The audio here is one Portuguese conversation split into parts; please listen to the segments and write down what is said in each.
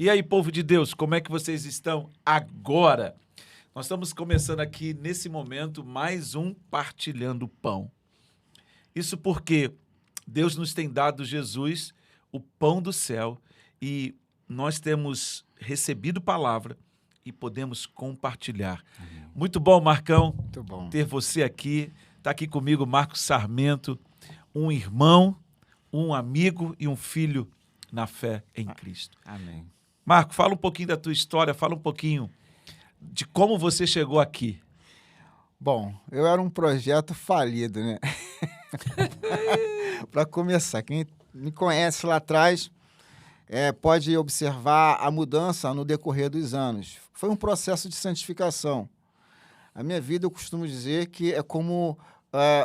E aí, povo de Deus, como é que vocês estão agora? Nós estamos começando aqui, nesse momento, mais um Partilhando Pão. Isso porque Deus nos tem dado Jesus, o pão do céu, e nós temos recebido palavra e podemos compartilhar. Muito bom, Marcão, Muito bom. ter você aqui. Está aqui comigo Marcos Sarmento, um irmão, um amigo e um filho na fé em Cristo. Amém. Marco, fala um pouquinho da tua história, fala um pouquinho de como você chegou aqui. Bom, eu era um projeto falido, né? Para começar, quem me conhece lá atrás pode observar a mudança no decorrer dos anos. Foi um processo de santificação. A minha vida, eu costumo dizer que é como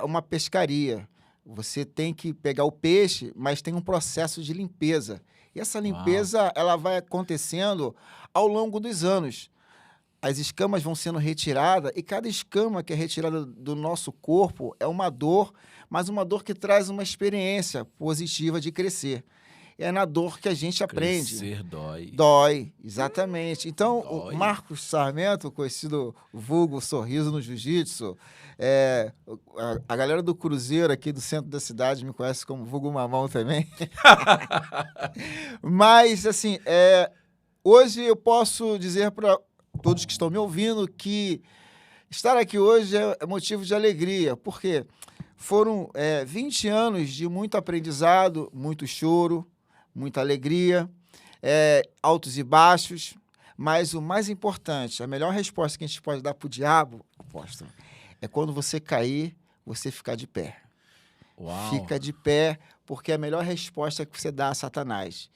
uma pescaria. Você tem que pegar o peixe, mas tem um processo de limpeza. E essa limpeza, ela vai acontecendo ao longo dos anos. As escamas vão sendo retiradas e cada escama que é retirada do nosso corpo é uma dor, mas uma dor que traz uma experiência positiva de crescer. É na dor que a gente aprende. Crescer dói. Dói, exatamente. Então, Dói. o Marcos Sarmento, conhecido vulgo Sorriso no Jiu-Jitsu, a galera do Cruzeiro aqui do centro da cidade me conhece como vulgo Mamão também. Mas, assim, hoje eu posso dizer para todos que estão me ouvindo que estar aqui hoje é motivo de alegria, porque foram 20 anos de muito aprendizado, muito choro, muita alegria, altos e baixos, mas o mais importante, a melhor resposta que a gente pode dar para o diabo, apóstolo, é quando você cair, você ficar de pé. Uau. Fica de pé, porque é a melhor resposta que você dá a Satanás.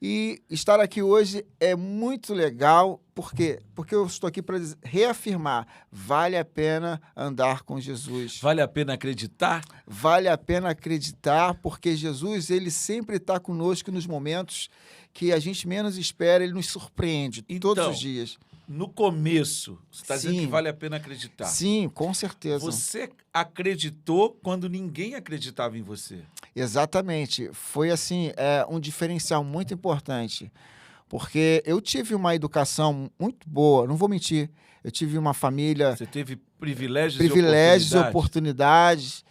E estar aqui hoje é muito legal, porque eu estou aqui para reafirmar, vale a pena andar com Jesus. Vale a pena acreditar? Vale a pena acreditar, porque Jesus, ele sempre está conosco nos momentos que a gente menos espera, ele nos surpreende todos os dias. No começo, você está dizendo Sim. que vale a pena acreditar. Sim, com certeza. Você acreditou quando ninguém acreditava em você. Exatamente. Foi, assim, um diferencial muito importante, porque eu tive uma educação muito boa, não vou mentir. Eu tive uma família... Você teve privilégios e oportunidades. oportunidades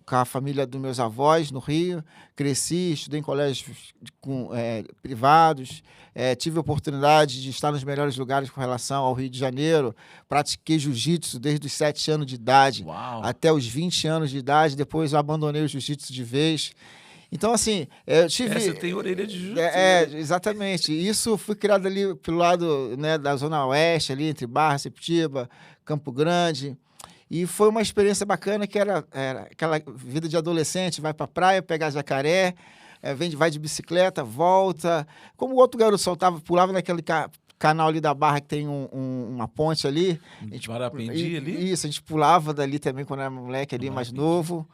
com a família dos meus avós no Rio. Cresci, estudei em colégios privados, tive a oportunidade de estar nos melhores lugares com relação ao Rio de Janeiro. Pratiquei jiu-jitsu desde os 7 anos de idade até os 20 anos de idade. Depois eu abandonei o jiu-jitsu de vez. Então, assim, eu tive... Você tem orelha de jiu-jitsu. Exatamente. Isso fui criado ali pelo lado, né, da Zona Oeste, ali entre Barra, Sepetiba, Campo Grande. E foi uma experiência bacana, que era aquela vida de adolescente, vai pra praia, pegar jacaré, vai de bicicleta, volta. Como o outro garoto pulava naquele canal ali da Barra, que tem uma ponte ali. Marapendi ali? Isso, a gente pulava dali também quando era moleque ali, mais novo.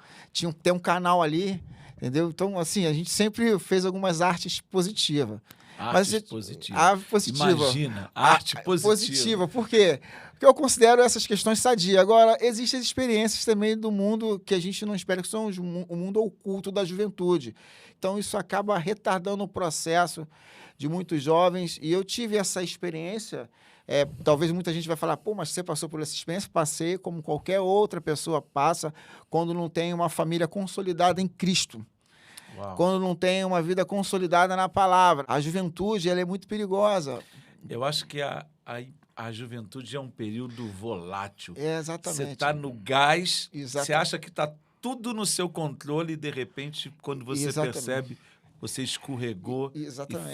Tem um canal ali, entendeu? Então, assim, a gente sempre fez algumas artes positivas. Arte positiva. Arte positiva. Imagina, arte positiva. Por quê? Porque eu considero essas questões sadias. Agora, existem as experiências também do mundo que a gente não espera, que são o mundo oculto da juventude. Então, isso acaba retardando o processo de muitos jovens. E eu tive essa experiência. Talvez muita gente vai falar, pô, mas você passou por essa experiência? Passei, como qualquer outra pessoa passa, quando não tem uma família consolidada em Cristo. Uau. Quando não tem uma vida consolidada na palavra. A juventude, ela é muito perigosa. Eu acho que a juventude é um período volátil. Exatamente. Você está no gás, Exatamente. você acha que está tudo no seu controle e, de repente, quando você percebe, você escorregou e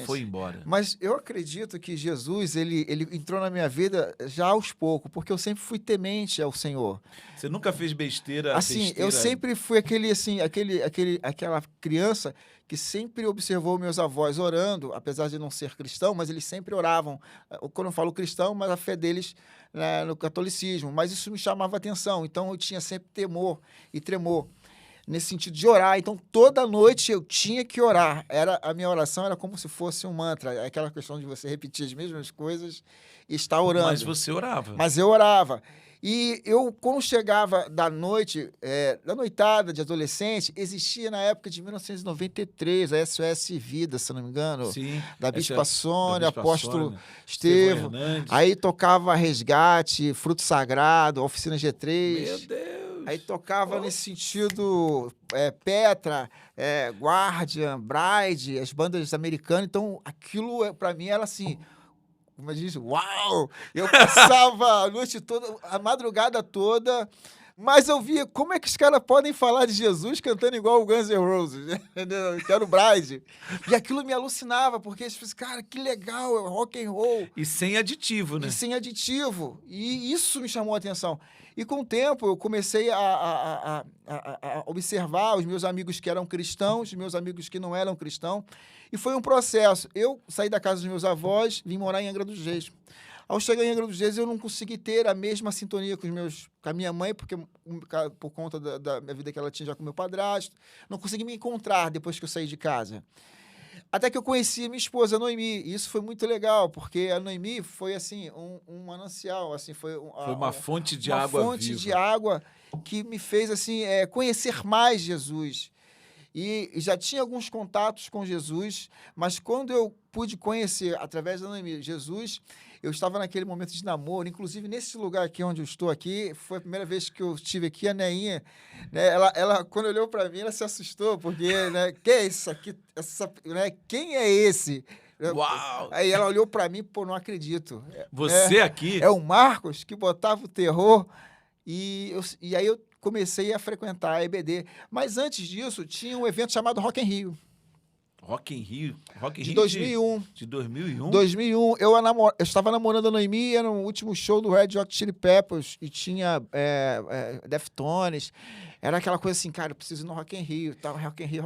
foi embora. Mas eu acredito que Jesus, ele entrou na minha vida já aos poucos, porque eu sempre fui temente ao Senhor. Você nunca fez besteira? Assim, eu sempre fui aquela criança que sempre observou meus avós orando, apesar de não ser cristão, mas eles sempre oravam. Quando eu falo cristão, mas a fé deles no catolicismo. Mas isso me chamava atenção, então eu tinha sempre temor e tremor nesse sentido de orar. Então, toda noite eu tinha que orar. A minha oração era como se fosse um mantra, aquela questão de você repetir as mesmas coisas e estar orando. Mas você orava. Mas eu orava. E eu, quando chegava da noite, da noitada de adolescente, existia na época de 1993 a SOS Vida, se não me engano, Sim. da Bispa Sônia, Bispa Apóstolo Sônia, Estevão. Hernandes. Aí tocava Resgate, Fruto Sagrado, Oficina G3. Meu Deus! Aí tocava nesse sentido Petra, Guardian, Bride, as bandas americanas. Então, aquilo para mim era assim, como eu disse, uau! Eu passava a noite toda, a madrugada toda, mas eu via como é que os caras podem falar de Jesus cantando igual o Guns N' Roses, né? Entendeu? Que era o Bride. E aquilo me alucinava, porque eles falaram, cara, que legal, é rock and roll. E sem aditivo, né? E sem aditivo. E isso me chamou a atenção. E com o tempo eu comecei a observar os meus amigos que eram cristãos, os meus amigos que não eram cristãos. E foi um processo. Eu saí da casa dos meus avós, vim morar em Angra dos Reis. Ao chegar em Angra dos Reis, eu não consegui ter a mesma sintonia com a minha mãe, porque por conta da minha vida que ela tinha já com meu padrasto. Não consegui me encontrar depois que eu saí de casa. Até que eu conheci minha esposa, a Noemi. E isso foi muito legal, porque a Noemi foi, assim, um manancial, assim, foi uma fonte de uma água fonte viva. de água que me fez, assim, conhecer mais Jesus. E já tinha alguns contatos com Jesus, mas quando eu pude conhecer, através da Noemi, Jesus, eu estava naquele momento de namoro, inclusive nesse lugar aqui onde eu estou aqui, foi a primeira vez que eu estive aqui, a Neinha, né, ela quando olhou para mim, ela se assustou, porque, né, que é isso aqui, né, quem é esse? Uau! Aí ela olhou para mim, pô, não acredito. Você aqui? É o Marcos que botava o terror, e aí eu comecei a frequentar a EBD. Mas antes disso, tinha um evento chamado Rock in Rio. Rock in Rio? Rock in De Rio 2001. De 2001? 2001. Eu estava namorando a Noemi, era o último show do Red Hot Chili Peppers, e tinha Deftones. Era aquela coisa assim, cara, eu preciso ir no Rock in Rio, tá? Rock in Rio.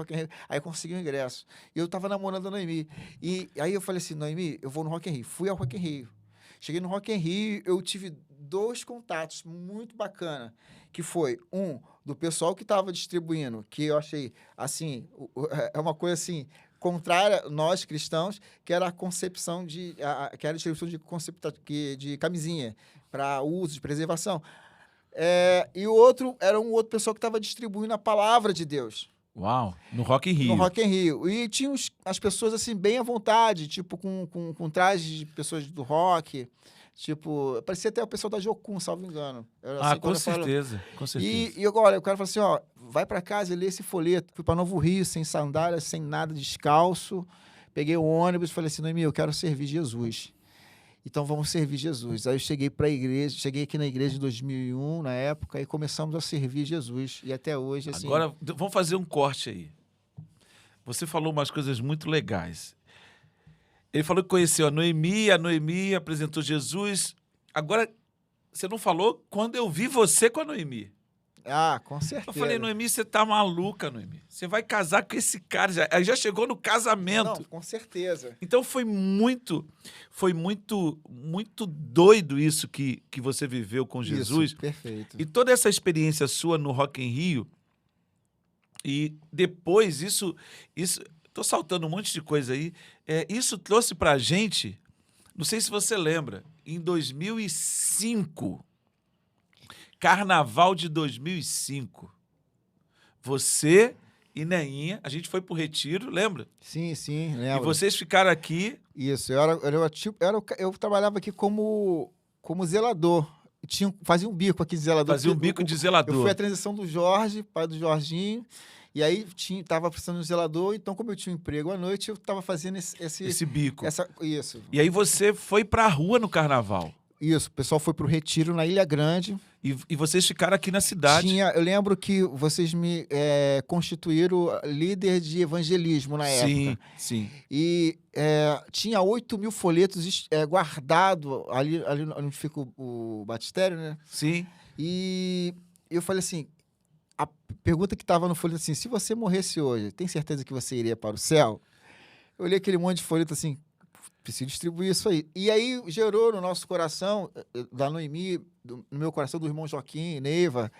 Aí eu consegui o ingresso. E eu estava namorando a Noemi. E aí eu falei assim, Noemi, eu vou no Rock in Rio. Fui ao Rock in Rio. Cheguei no Rock in Rio, eu tive 2 contatos muito bacana, que foi do pessoal que estava distribuindo, que eu achei, assim, é uma coisa assim, contrária, nós cristãos, que era a concepção que era a distribuição de camisinha para uso, de preservação. E o outro era um outro pessoal que estava distribuindo a palavra de Deus. Uau, no Rock in Rio. No Rock in Rio. E tinha as pessoas, assim, bem à vontade, tipo, com trajes de pessoas do rock. Tipo, parecia até o pessoal da Jocum, salvo engano. Era assim, com certeza, com certeza. E agora, o cara falou assim, ó, vai pra casa e lê esse folheto. Fui pra Novo Rio, sem sandálias, sem nada, descalço. Peguei o ônibus e falei assim, Noemi, eu quero servir Jesus. Então, vamos servir Jesus. Aí eu cheguei aqui na igreja em 2001, na época, e começamos a servir Jesus. E até hoje, assim... Agora, vamos fazer um corte aí. Você falou umas coisas muito legais. Ele falou que conheceu a Noemi apresentou Jesus. Agora, você não falou quando eu vi você com a Noemi. Ah, com certeza. Eu falei, Noemi, você tá maluca, Noemi. Você vai casar com esse cara. Já chegou no casamento. Não, com certeza. Então foi muito doido isso que você viveu com Jesus. Isso, perfeito. E toda essa experiência sua no Rock in Rio. E depois isso tô saltando um monte de coisa aí. Isso trouxe pra gente, não sei se você lembra, em 2005, Carnaval de 2005, você e Neinha, a gente foi pro Retiro, lembra? Sim, lembro. E vocês ficaram aqui. Isso, eu trabalhava aqui como zelador. Fazia um bico aqui de zelador. Fazia um bico de zelador. Eu fui a transição do Jorge, pai do Jorginho. E aí estava precisando de um zelador, então como eu tinha um emprego à noite, eu estava fazendo esse bico. Isso. E aí você foi pra rua no Carnaval. Isso, o pessoal foi pro Retiro na Ilha Grande. E vocês ficaram aqui na cidade. Eu lembro que vocês me constituíram líder de evangelismo na época. Sim. E tinha 8.000 folhetos guardados ali onde fica o batistério, né? Sim. E eu falei assim, a pergunta que estava no folheto assim, se você morresse hoje, tem certeza que você iria para o céu? Eu olhei aquele monte de folheto assim, preciso distribuir isso aí. E aí gerou no nosso coração, da Noemi, no meu coração, do irmão Joaquim, Neiva,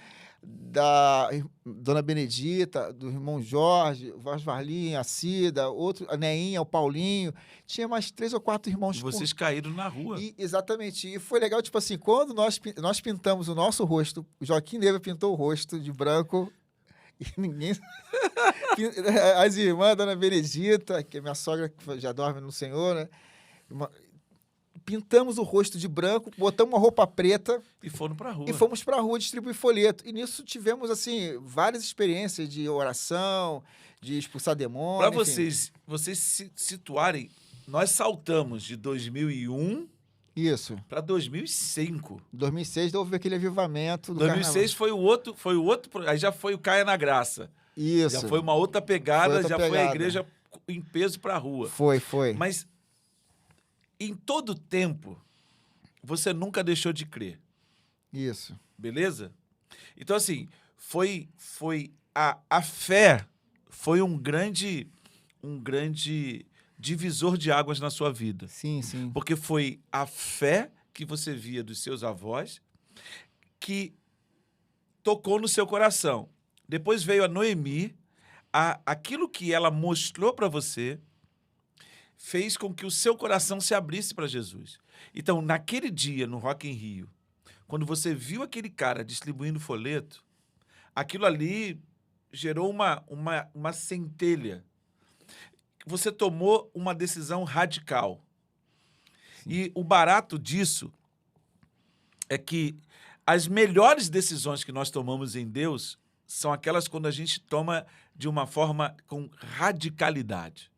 da Dona Benedita, do irmão Jorge, o Vasvarlinho, a Cida, outro, a Neinha, o Paulinho. Tinha mais 3 ou 4 irmãos. E vocês caíram na rua. Exatamente. E foi legal, tipo assim, quando nós pintamos o nosso rosto, o Joaquim Neiva pintou o rosto de branco, e ninguém... As irmãs, a Dona Benedita, que é minha sogra, que já dorme no Senhor, né? Pintamos o rosto de branco, botamos uma roupa preta... E foram pra rua. E fomos para a rua distribuir folheto. E nisso tivemos, assim, várias experiências de oração, de expulsar demônio. Para vocês se situarem, nós saltamos de 2001 isso. para 2005. Em 2006 houve aquele avivamento do 2006 foi o outro, aí já foi o Caia na Graça. Isso. Já foi uma outra pegada, foi a igreja em peso para a rua. Foi. Mas em todo tempo, você nunca deixou de crer. Isso. Beleza? Então, assim, foi a fé foi um grande divisor de águas na sua vida. Sim. Porque foi a fé que você via dos seus avós que tocou no seu coração. Depois veio a Noemi, aquilo que ela mostrou para você fez com que o seu coração se abrisse para Jesus. Então, naquele dia, no Rock in Rio, quando você viu aquele cara distribuindo folheto, aquilo ali gerou uma centelha. Você tomou uma decisão radical. Sim. E o barato disso é que as melhores decisões que nós tomamos em Deus são aquelas quando a gente toma de uma forma com radicalidade.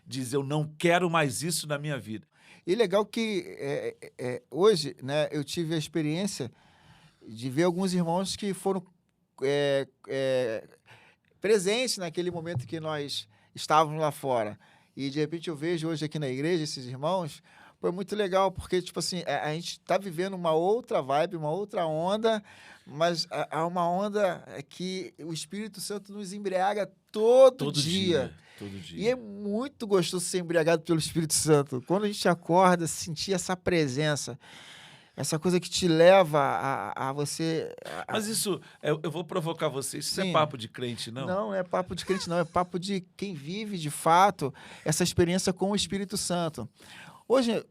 Diz, eu não quero mais isso na minha vida. E legal que hoje, né, eu tive a experiência de ver alguns irmãos que foram presentes naquele momento que nós estávamos lá fora. E, de repente, eu vejo hoje aqui na igreja esses irmãos. Foi muito legal, porque, tipo assim, a gente está vivendo uma outra vibe, uma outra onda, mas há uma onda que o Espírito Santo nos embriaga todo dia. Todo dia. E é muito gostoso ser embriagado pelo Espírito Santo. Quando a gente acorda, sentir essa presença, essa coisa que te leva a você... Mas isso, eu vou provocar você, isso não é papo de crente, não? Não é papo de crente, não. É papo de quem vive, de fato, essa experiência com o Espírito Santo. Hoje,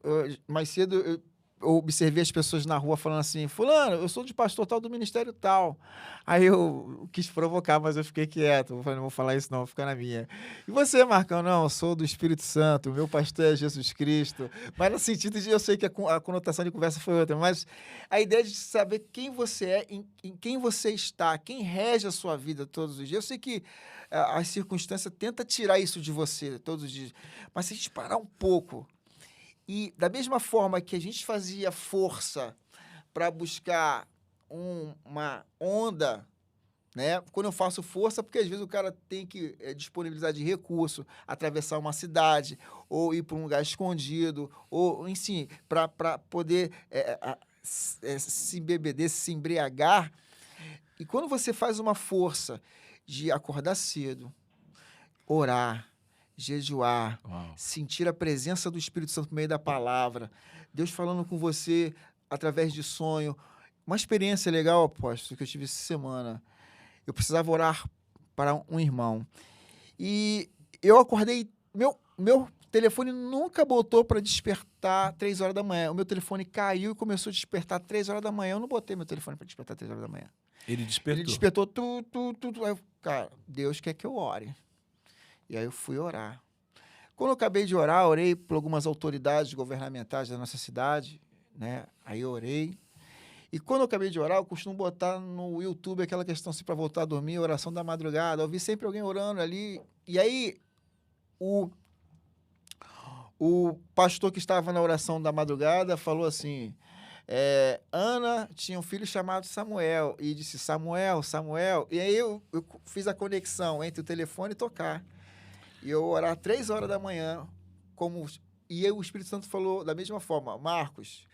mais cedo, eu observei as pessoas na rua falando assim, fulano, eu sou de pastor tal do ministério tal. Aí eu quis provocar, mas eu fiquei quieto. Eu falei, não vou falar isso não, vou ficar na minha. E você, Marcão? Não, eu sou do Espírito Santo, o meu pastor é Jesus Cristo. Mas no sentido de, eu sei que a conotação de conversa foi outra, mas a ideia de saber quem você é, em quem você está, quem rege a sua vida todos os dias. Eu sei que a circunstância tenta tirar isso de você todos os dias, mas se a gente parar um pouco... E da mesma forma que a gente fazia força para buscar uma onda, né? Quando eu faço força, porque às vezes o cara tem que disponibilizar de recurso, atravessar uma cidade, ou ir para um lugar escondido, ou, enfim, para poder se embebecer, se embriagar. E quando você faz uma força de acordar cedo, orar, jejuar, sentir a presença do Espírito Santo no meio da palavra, Deus falando com você através de sonho. Uma experiência legal, apóstolo, que eu tive essa semana. Eu precisava orar para um irmão. E eu acordei... Meu telefone nunca botou para despertar 3 horas da manhã. O meu telefone caiu e começou a despertar 3 horas da manhã. Eu não botei meu telefone para despertar 3 horas da manhã. Ele despertou? Ele despertou Aí eu, cara, Deus quer que eu ore. E aí eu fui orar. Quando eu acabei de orar, orei por algumas autoridades governamentais da nossa cidade, né? Aí eu orei. E quando eu acabei de orar, eu costumo botar no YouTube aquela questão assim, para voltar a dormir, oração da madrugada. Eu vi sempre alguém orando ali. E aí, o pastor que estava na oração da madrugada falou assim... Ana tinha um filho chamado Samuel. E disse, Samuel. E aí eu fiz a conexão entre o telefone e tocar. E eu orar 3 horas da manhã, e aí o Espírito Santo falou da mesma forma, Marcos.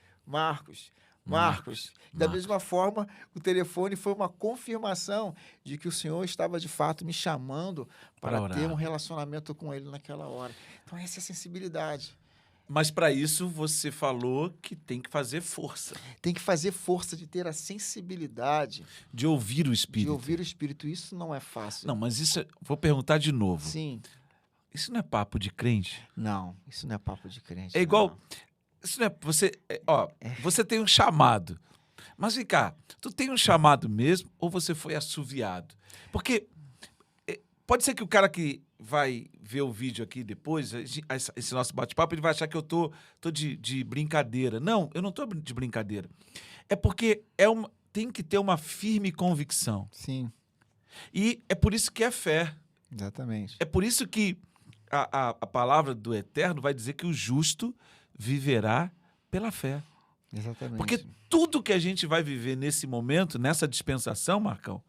Da mesma forma, o telefone foi uma confirmação de que o Senhor estava, de fato, me chamando para ter um relacionamento com Ele naquela hora. Então, essa é a sensibilidade. Mas para isso você falou que tem que fazer força, Tem que fazer força de ter a sensibilidade de ouvir o de Espírito. ouvir o Espírito. Isso não é fácil. Não, mas isso, vou perguntar de novo. Sim. Isso não é papo de crente? Não, isso não é papo de crente. É igual, não. isso não é, você tem um chamado. Mas vem cá, tu tem um chamado mesmo ou você foi assoviado? Porque pode ser que o cara que vai ver o vídeo aqui depois, esse nosso bate-papo, ele vai achar que eu tô de brincadeira. Não, eu não tô de brincadeira. É porque tem que ter uma firme convicção. Sim, E é por isso que é fé. exatamente. É por isso que a palavra do Eterno vai dizer que o justo viverá pela fé. Exatamente. Porque tudo que a gente vai viver nesse momento, nessa dispensação, Marcão,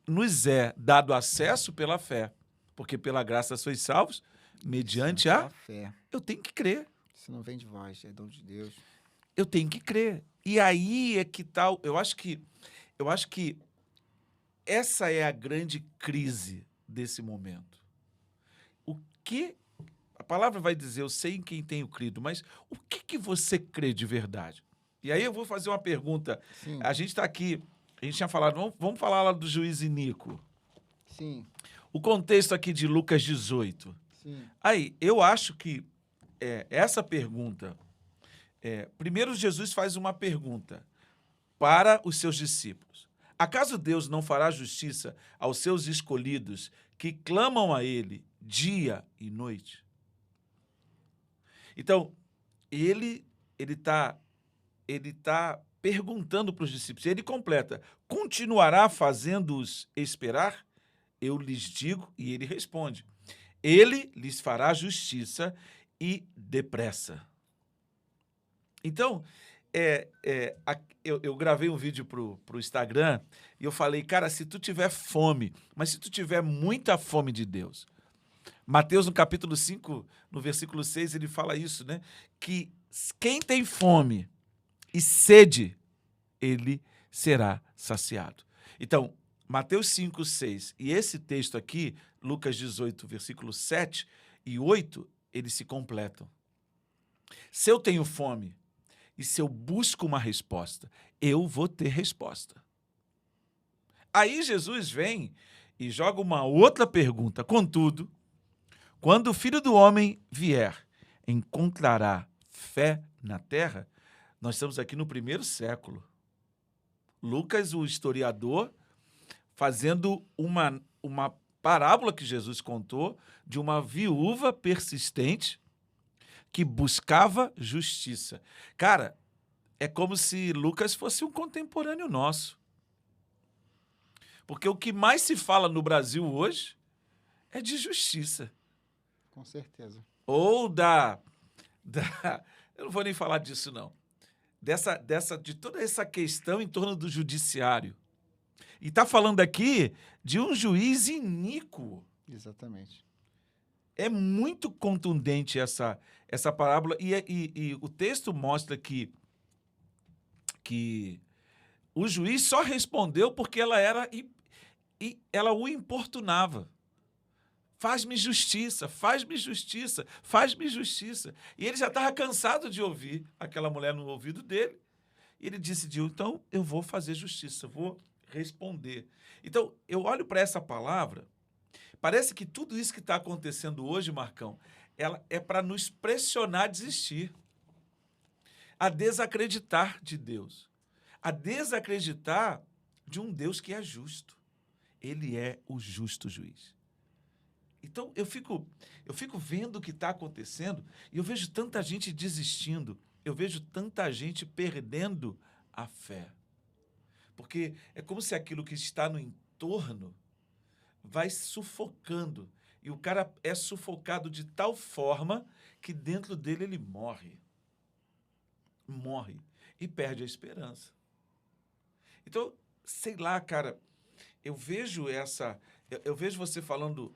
nos é dado acesso pela fé. Porque pela graça sois salvos, mediante a a... fé. Eu tenho que crer. Isso não vem de vós, é dom de Deus. Eu tenho que crer. E aí é que tal... Eu acho que essa é a grande crise desse momento. O que... A palavra vai dizer, eu sei em quem tenho crido, mas o que você crê de verdade? E aí eu vou fazer uma pergunta. Sim. A gente está aqui, a gente tinha falado, vamos falar lá do juiz Inico. Sim, O contexto aqui de Lucas 18. sim. Aí, eu acho que essa pergunta... primeiro, Jesus faz uma pergunta para os seus discípulos. Acaso Deus não fará justiça aos seus escolhidos que clamam a Ele dia e noite? Então, ele tá perguntando para os discípulos. Ele completa: continuará fazendo-os esperar? Eu lhes digo, e ele responde: ele lhes fará justiça e depressa. Então, eu gravei um vídeo pro Instagram e eu falei, cara, se tu tiver fome, mas se tu tiver muita fome de Deus, Mateus, no capítulo 5, no versículo 6, ele fala isso, né? Que quem tem fome e sede, ele será saciado. Então, Mateus 5, 6 e esse texto aqui, Lucas 18, versículos 7 e 8, eles se completam. Se eu tenho fome e se eu busco uma resposta, eu vou ter resposta. Aí Jesus vem e joga uma outra pergunta. Contudo, quando o Filho do Homem vier, encontrará fé na terra? Nós estamos aqui no 1º século. Lucas, o historiador, fazendo uma parábola que Jesus contou de uma viúva persistente que buscava justiça. Cara, é como se Lucas fosse um contemporâneo nosso. Porque o que mais se fala no Brasil hoje é de justiça. Com certeza. Ou eu não vou nem falar disso, não. De toda essa questão em torno do judiciário. E está falando aqui de um juiz iníquo. Exatamente. É muito contundente essa parábola. E o texto mostra que o juiz só respondeu porque ela o importunava. Faz-me justiça, faz-me justiça, faz-me justiça. E ele já estava cansado de ouvir aquela mulher no ouvido dele. E ele decidiu, então, eu vou fazer justiça, vou responder. Então, eu olho para essa palavra, parece que tudo isso que está acontecendo hoje, Marcão, ela é para nos pressionar a desistir, a desacreditar de Deus, a desacreditar de um Deus que é justo. Ele é o justo juiz. Então, eu fico vendo o que está acontecendo e eu vejo tanta gente desistindo, eu vejo tanta gente perdendo a fé. Porque é como se aquilo que está no entorno vai sufocando. E o cara é sufocado de tal forma que dentro dele ele morre. Morre. E perde a esperança. Então, sei lá, cara, eu vejo você falando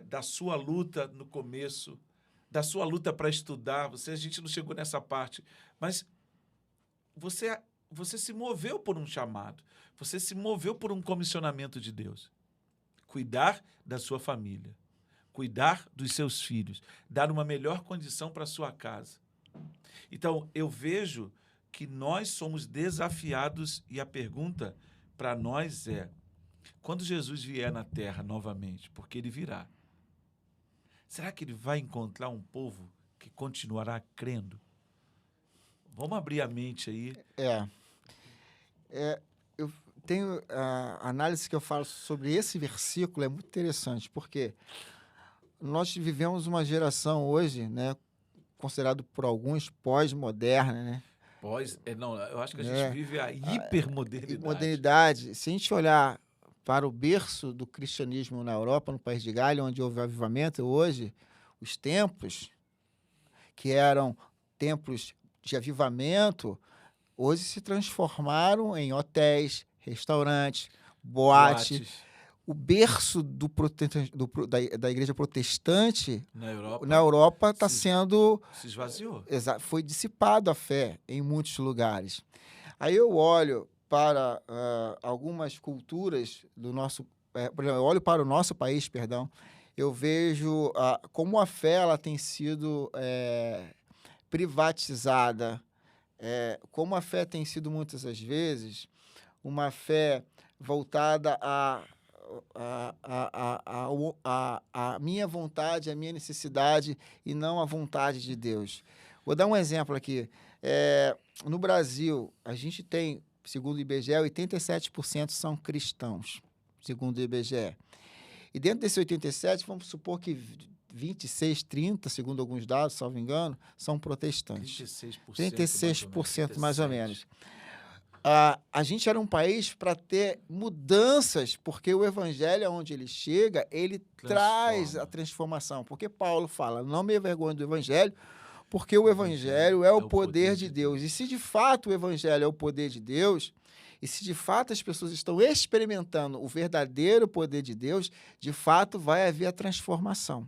da sua luta no começo, da sua luta para estudar. A gente não chegou nessa parte, mas você se moveu por um chamado, você se moveu por um comissionamento de Deus. Cuidar da sua família, cuidar dos seus filhos, dar uma melhor condição para a sua casa. Então, eu vejo que nós somos desafiados e a pergunta para nós é: quando Jesus vier na Terra novamente, porque ele virá, será que ele vai encontrar um povo que continuará crendo? Vamos abrir a mente aí. Eu tenho a análise que eu falo sobre esse versículo é muito interessante, porque nós vivemos uma geração hoje, né, considerado por alguns pós-moderna, né? Não, eu acho que a gente vive a hipermodernidade. Modernidade. Se a gente olhar para o berço do cristianismo na Europa, no país de Galha, onde houve avivamento, hoje, os templos, que eram templos de avivamento, hoje se transformaram em hotéis, restaurantes, boates. O berço da igreja protestante na Europa está sendo... Se esvaziou. Foi dissipado a fé em muitos lugares. Aí eu olho para algumas culturas do nosso... por exemplo, eu olho para o nosso país, perdão, eu vejo como a fé ela tem sido privatizada, como a fé tem sido, muitas das vezes, uma fé voltada a minha vontade, a minha necessidade e não a vontade de Deus. Vou dar um exemplo aqui. No Brasil, a gente tem, segundo o IBGE, 87% são cristãos, segundo o IBGE. E dentro desse 87, vamos supor que 26, 30, segundo alguns dados, salvo engano, são protestantes. 36% mais ou menos. A gente era um país para ter mudanças, porque o evangelho, onde ele chega, ele traz a transformação. Porque Paulo fala, não me envergonhe do evangelho, porque o evangelho é o poder de Deus. E se de fato o evangelho é o poder de Deus, e se de fato as pessoas estão experimentando o verdadeiro poder de Deus, de fato vai haver a transformação.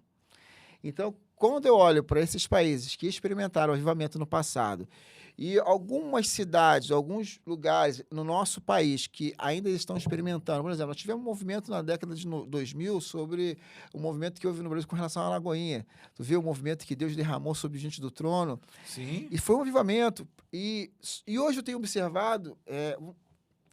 Então, quando eu olho para esses países que experimentaram o avivamento no passado, e algumas cidades, alguns lugares no nosso país que ainda estão experimentando, por exemplo, nós tivemos um movimento na década de 2000 sobre o movimento que houve no Brasil com relação à Lagoinha. Tu viu o movimento que Deus derramou sobre diante do trono? Sim. E foi um avivamento. E hoje eu tenho observado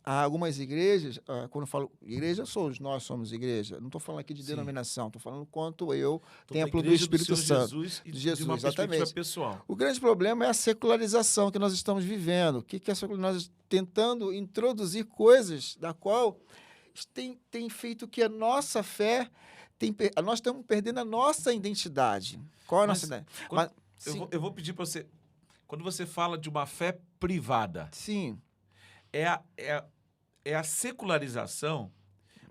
algumas igrejas, quando eu falo igreja, nós somos igreja. Não estou falando aqui de denominação, estou falando quanto eu, templo do Espírito Santo. De Jesus, de uma perspectiva pessoal. O grande problema é a secularização que nós estamos vivendo. O que é a secularização? Nós tentando introduzir coisas da qual tem feito que a nossa fé... nós estamos perdendo a nossa identidade. Qual é a nossa identidade? Eu vou pedir para você... Quando você fala de uma fé privada... Sim. É a secularização,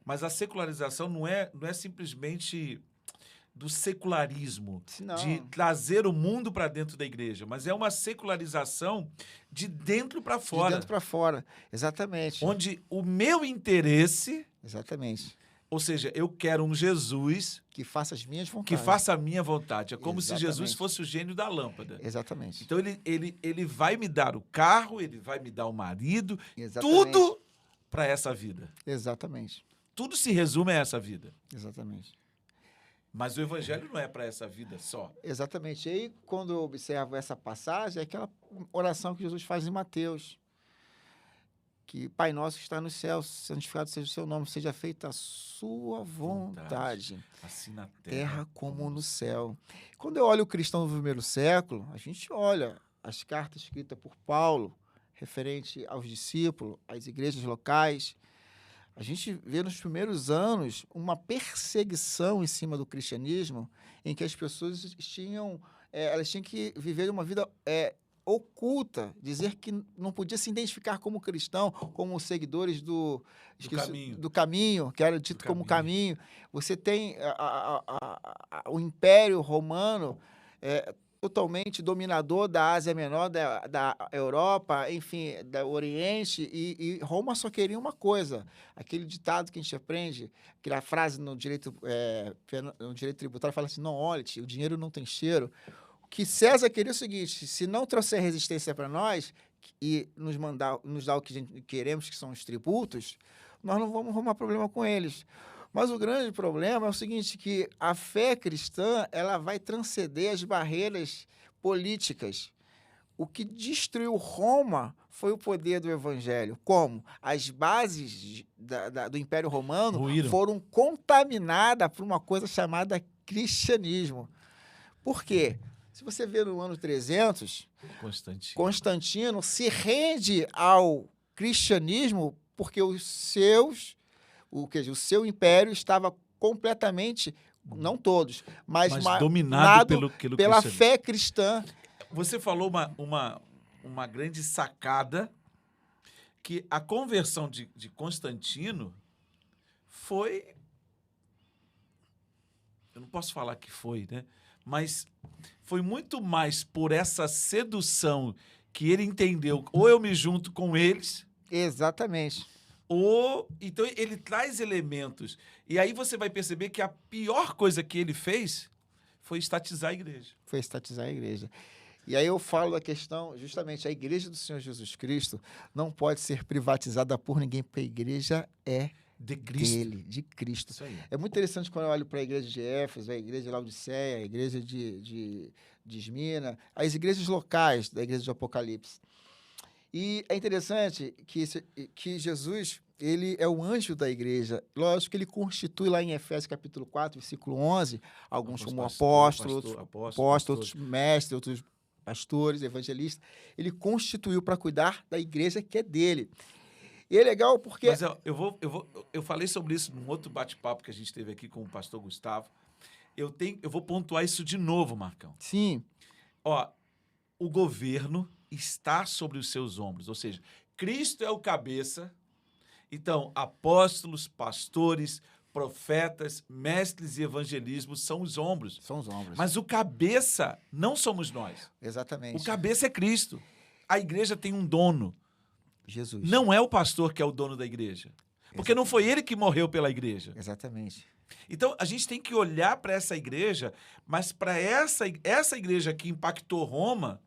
mas a secularização não é simplesmente do secularismo, de trazer o mundo para dentro da igreja, mas é uma secularização de dentro para fora. De dentro para fora, exatamente. Onde o meu interesse... Exatamente. Ou seja, eu quero um Jesus... que faça as minhas vontades. Que faça a minha vontade. É como se Jesus fosse o gênio da lâmpada. Exatamente. Então, ele vai me dar o carro, ele vai me dar o marido, tudo para essa vida. Exatamente. Tudo se resume a essa vida. Exatamente. Mas o evangelho não é para essa vida só. Exatamente. E aí, quando eu observo essa passagem, é aquela oração que Jesus faz em Mateus. Que Pai Nosso que está no céu, santificado seja o seu nome, seja feita a sua vontade assim na terra como no céu. Quando eu olho o cristão do primeiro século, a gente olha as cartas escritas por Paulo, referente aos discípulos, às igrejas locais. A gente vê nos primeiros anos uma perseguição em cima do cristianismo, em que as pessoas elas tinham que viver uma vida oculta, dizer que não podia se identificar como cristão, como seguidores do caminho, que era dito como caminho. Você tem o Império Romano totalmente dominador da Ásia Menor, da Europa, enfim, do Oriente, e Roma só queria uma coisa, aquele ditado que a gente aprende, aquela frase no direito tributário, fala assim, não olhe, o dinheiro não tem cheiro. Que César queria o seguinte, se não trouxer resistência para nós e nos dar o que a gente queremos, que são os tributos, nós não vamos arrumar problema com eles. Mas o grande problema é o seguinte, que a fé cristã ela vai transcender as barreiras políticas. o que destruiu Roma foi o poder do evangelho. Como? As bases do Império Romano Ruíram. foram contaminadas por uma coisa chamada cristianismo. Por quê? Se você vê no ano 300, Constantino se rende ao cristianismo porque o seu império estava completamente, não todos, mas dominado pela fé cristã. Você falou uma grande sacada, que a conversão de Constantino foi... Eu não posso falar que foi, né? Mas foi muito mais por essa sedução que ele entendeu, ou eu me junto com eles... Exatamente. Então ele traz elementos. E aí você vai perceber que a pior coisa que ele fez foi estatizar a igreja. Foi estatizar a igreja. E aí eu falo da questão, justamente, a igreja do Senhor Jesus Cristo não pode ser privatizada por ninguém, porque a igreja é de Cristo. Dele, de Cristo. Isso aí. É muito interessante quando eu olho para a igreja de Éfeso, a igreja de Laodiceia, a igreja de Esmina, as igrejas locais da igreja de Apocalipse. E é interessante que Jesus, ele é o anjo da igreja. Lógico que ele constitui lá em Efésios capítulo 4, versículo 11, alguns como apóstolos, outros mestres, outros pastores, evangelistas. Ele constituiu para cuidar da igreja que é dele. E é legal porque... Mas eu falei sobre isso num outro bate-papo que a gente teve aqui com o pastor Gustavo. Eu vou pontuar isso de novo, Marcão. Sim. Ó, o governo está sobre os seus ombros, ou seja, Cristo é o cabeça. Então, apóstolos, pastores, profetas, mestres e evangelismo são os ombros. São os ombros. Mas o cabeça não somos nós. Exatamente. O cabeça é Cristo. A igreja tem um dono. Jesus. Não é o pastor que é o dono da igreja. Porque não foi ele que morreu pela igreja. Exatamente. Então, a gente tem que olhar para essa igreja, mas para essa igreja que impactou Roma,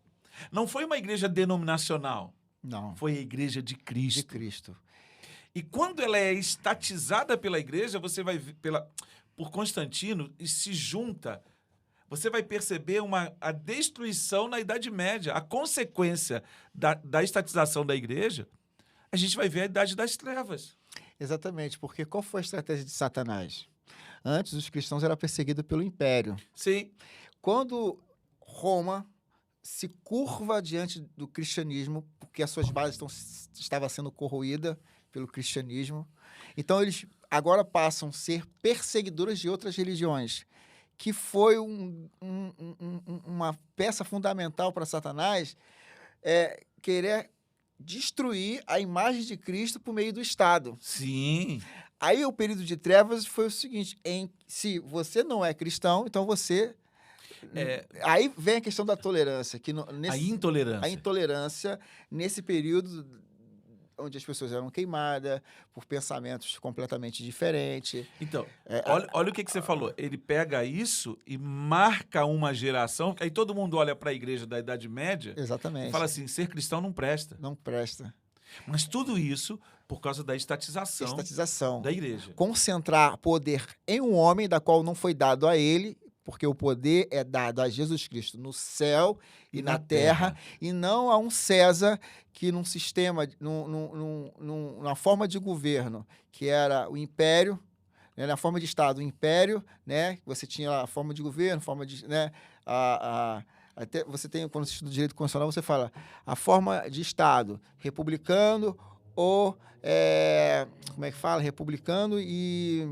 não foi uma igreja denominacional. Não. Foi a igreja de Cristo. De Cristo. E quando ela é estatizada pela igreja, você vai ver por Constantino e se junta, você vai perceber a destruição na Idade Média. A consequência da estatização da igreja, a gente vai ver a Idade das Trevas. Exatamente, porque qual foi a estratégia de Satanás? Antes, os cristãos eram perseguidos pelo Império. Sim. Quando Roma se curva diante do cristianismo, porque as suas bases estavam sendo corroídas pelo cristianismo, então eles agora passam a ser perseguidores de outras religiões, que foi uma peça fundamental para Satanás querer destruir a imagem de Cristo por meio do Estado. Sim. Aí o período de trevas foi o seguinte, se você não é cristão, então você... Aí vem a questão da tolerância. A intolerância. A intolerância nesse período onde as pessoas eram queimadas por pensamentos completamente diferentes. Então, olha o que você falou. Ele pega isso e marca uma geração, aí todo mundo olha para a igreja da Idade Média. Exatamente. E fala assim, ser cristão não presta. Não presta. Mas tudo isso por causa da estatização da igreja. Concentrar poder em um homem da qual não foi dado a ele, porque o poder é dado a Jesus Cristo no céu e na terra, e não a um César que num sistema, numa forma de governo, que era o império, né, na forma de Estado, o império, né, você tinha a forma de governo, forma de... Né, até você tem, quando você estuda direito constitucional, você fala a forma de Estado, republicano ou... como é que fala? Republicano e...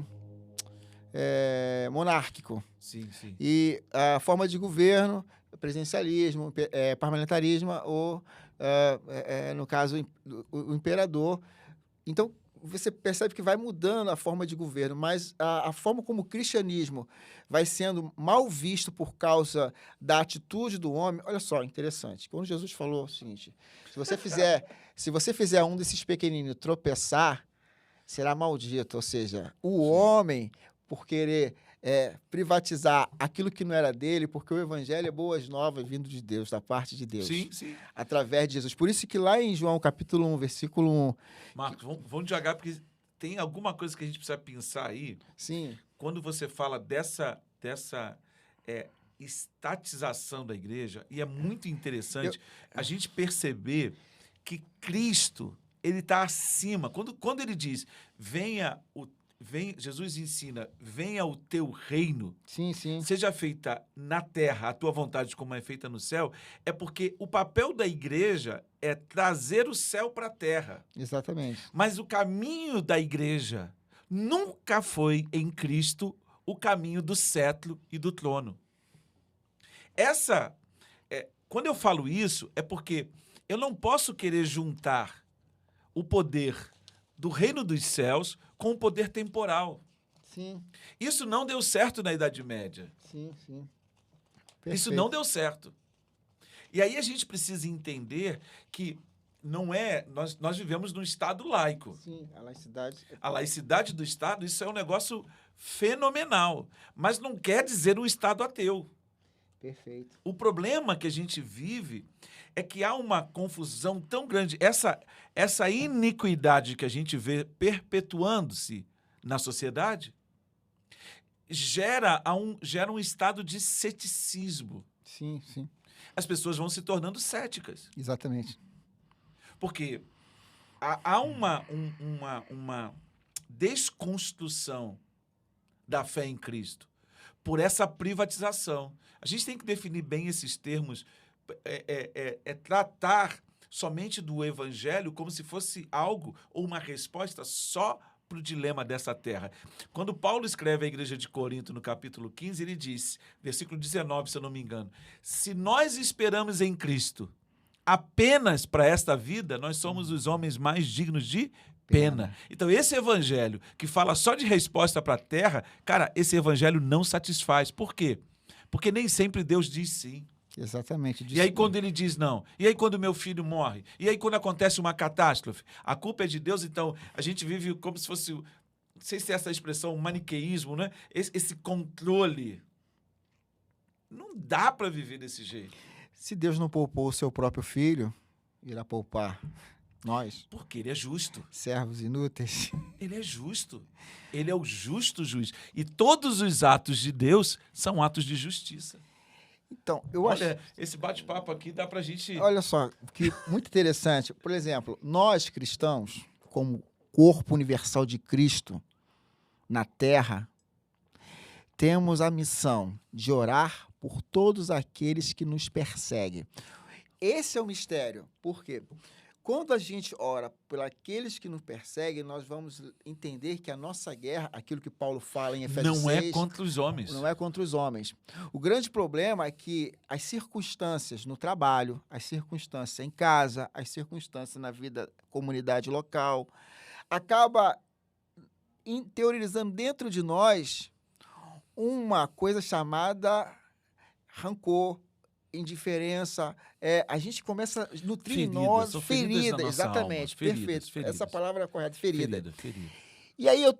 monárquico. Sim, sim. E a forma de governo, presidencialismo, parlamentarismo ou, no caso, o imperador. Então, você percebe que vai mudando a forma de governo, mas a forma como o cristianismo vai sendo mal visto por causa da atitude do homem. Olha só, interessante. Quando Jesus falou o seguinte, se você fizer um desses pequeninos tropeçar, será maldito. Ou seja, o homem, por querer privatizar aquilo que não era dele, porque o evangelho é boas novas vindo de Deus, da parte de Deus. Sim, sim. Através de Jesus. Por isso que lá em João capítulo 1, versículo 1... Marcos, vamos devagar, porque tem alguma coisa que a gente precisa pensar aí. Sim. Quando você fala dessa estatização da igreja, e é muito interessante a gente perceber que Cristo, ele está acima. Quando ele diz, Jesus ensina, venha o teu reino, Sim, sim. seja feita na terra a tua vontade como é feita no céu, é porque o papel da igreja é trazer o céu para a terra. Exatamente. Mas o caminho da igreja nunca foi em Cristo o caminho do cetro e do trono. Quando eu falo isso, é porque eu não posso querer juntar o poder do reino dos céus com o poder temporal. Sim, Isso não deu certo na Idade Média. sim, sim. Isso Perfeito. não deu certo. E aí a gente precisa entender que não é... Nós vivemos num Estado laico. Sim, a laicidade. A laicidade do Estado, isso é um negócio fenomenal. Mas não quer dizer um Estado ateu. Perfeito. O problema que a gente vive é que há uma confusão tão grande. Essa iniquidade que a gente vê perpetuando-se na sociedade gera um estado de ceticismo. Sim, sim. As pessoas vão se tornando céticas. Exatamente. Porque há uma desconstrução da fé em Cristo por essa privatização. A gente tem que definir bem esses termos, tratar somente do evangelho como se fosse algo ou uma resposta só para o dilema dessa terra. Quando Paulo escreve à igreja de Corinto, no capítulo 15, ele diz, versículo 19, se eu não me engano, se nós esperamos em Cristo apenas para esta vida, nós somos os homens mais dignos de pena. Então, esse evangelho que fala só de resposta para a terra, cara, esse evangelho não satisfaz. Por quê? Porque nem sempre Deus diz sim. Exatamente. E aí quando ele diz não? E aí quando meu filho morre? E aí quando acontece uma catástrofe? A culpa é de Deus, então a gente vive como se fosse, não sei se é essa expressão, maniqueísmo, né? Esse controle. Não dá para viver desse jeito. Se Deus não poupou o seu próprio filho, irá poupar nós, Porque ele é justo. servos inúteis. Ele é justo. Ele é o justo juiz. E todos os atos de Deus são atos de justiça. Então, eu acho... Olha, esse bate-papo aqui dá pra gente... Olha só, que muito interessante. Por exemplo, nós cristãos, como corpo universal de Cristo na Terra, temos a missão de orar por todos aqueles que nos perseguem. Esse é o mistério. Por quê? Quando a gente ora por aqueles que nos perseguem, nós vamos entender que a nossa guerra, aquilo que Paulo fala em Efésios 6... Não é contra os homens. Não é contra os homens. O grande problema é que as circunstâncias no trabalho, as circunstâncias em casa, as circunstâncias na vida, comunidade local, acaba interiorizando dentro de nós uma coisa chamada rancor, indiferença. A gente começa a nutrir em nós ferida, exatamente, perfeito. Feridas. Essa palavra é correta, ferida. Ferida. E aí eu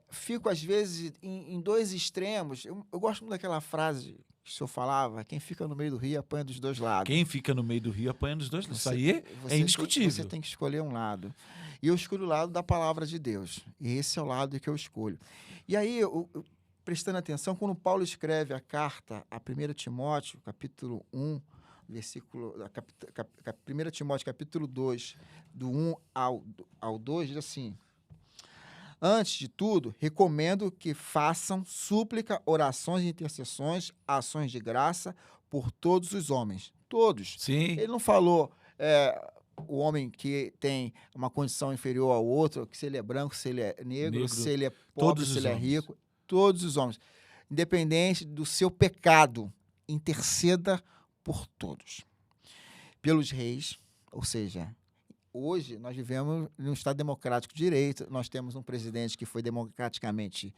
fico às vezes em dois extremos. Eu gosto muito daquela frase que o senhor falava: quem fica no meio do rio apanha dos dois lados. Quem fica no meio do rio apanha dos dois lados. Isso aí é indiscutível. Você tem que escolher um lado. E eu escolho o lado da palavra de Deus. E esse é o lado que eu escolho. E aí, prestando atenção, quando Paulo escreve a carta a 1 Timóteo, capítulo 1, versículo... 1 Timóteo, capítulo 2, do 1 ao 2, diz assim: antes de tudo, recomendo que façam súplica, orações e intercessões, ações de graça por todos os homens. Todos. Sim. Ele não falou o homem que tem uma condição inferior ao outro, que se ele é branco, se ele é negro, se ele é pobre, se ele é rico. Todos os homens. Independente do seu pecado, interceda por todos. Pelos reis, ou seja... Hoje, nós vivemos num Estado democrático de direito, nós temos um presidente que foi democraticamente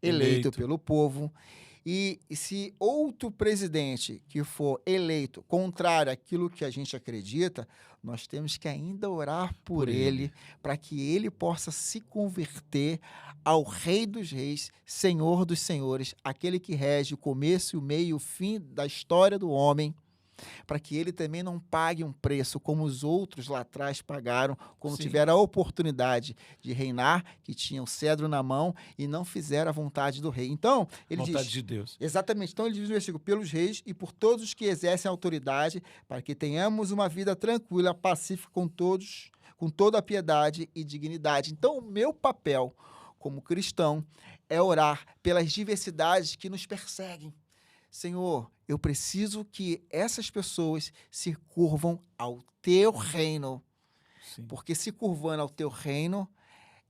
eleito pelo povo, e se outro presidente que for eleito contrário àquilo que a gente acredita, nós temos que ainda orar por ele, para que ele possa se converter ao Rei dos Reis, Senhor dos Senhores, aquele que rege o começo, o meio e o fim da história do homem. para que ele também não pague um preço como os outros lá atrás pagaram, quando Sim. tiveram a oportunidade de reinar, que tinham o cedro na mão e não fizeram a vontade do rei. Então, ele Vontade diz... de Deus. Exatamente. Então, ele diz no versículo, pelos reis e por todos os que exercem autoridade, para que tenhamos uma vida tranquila, pacífica com todos, com toda a piedade e dignidade. Então, o meu papel como cristão é orar pelas diversidades que nos perseguem. Senhor, eu preciso que essas pessoas se curvam ao teu reino, Sim. porque se curvando ao teu reino,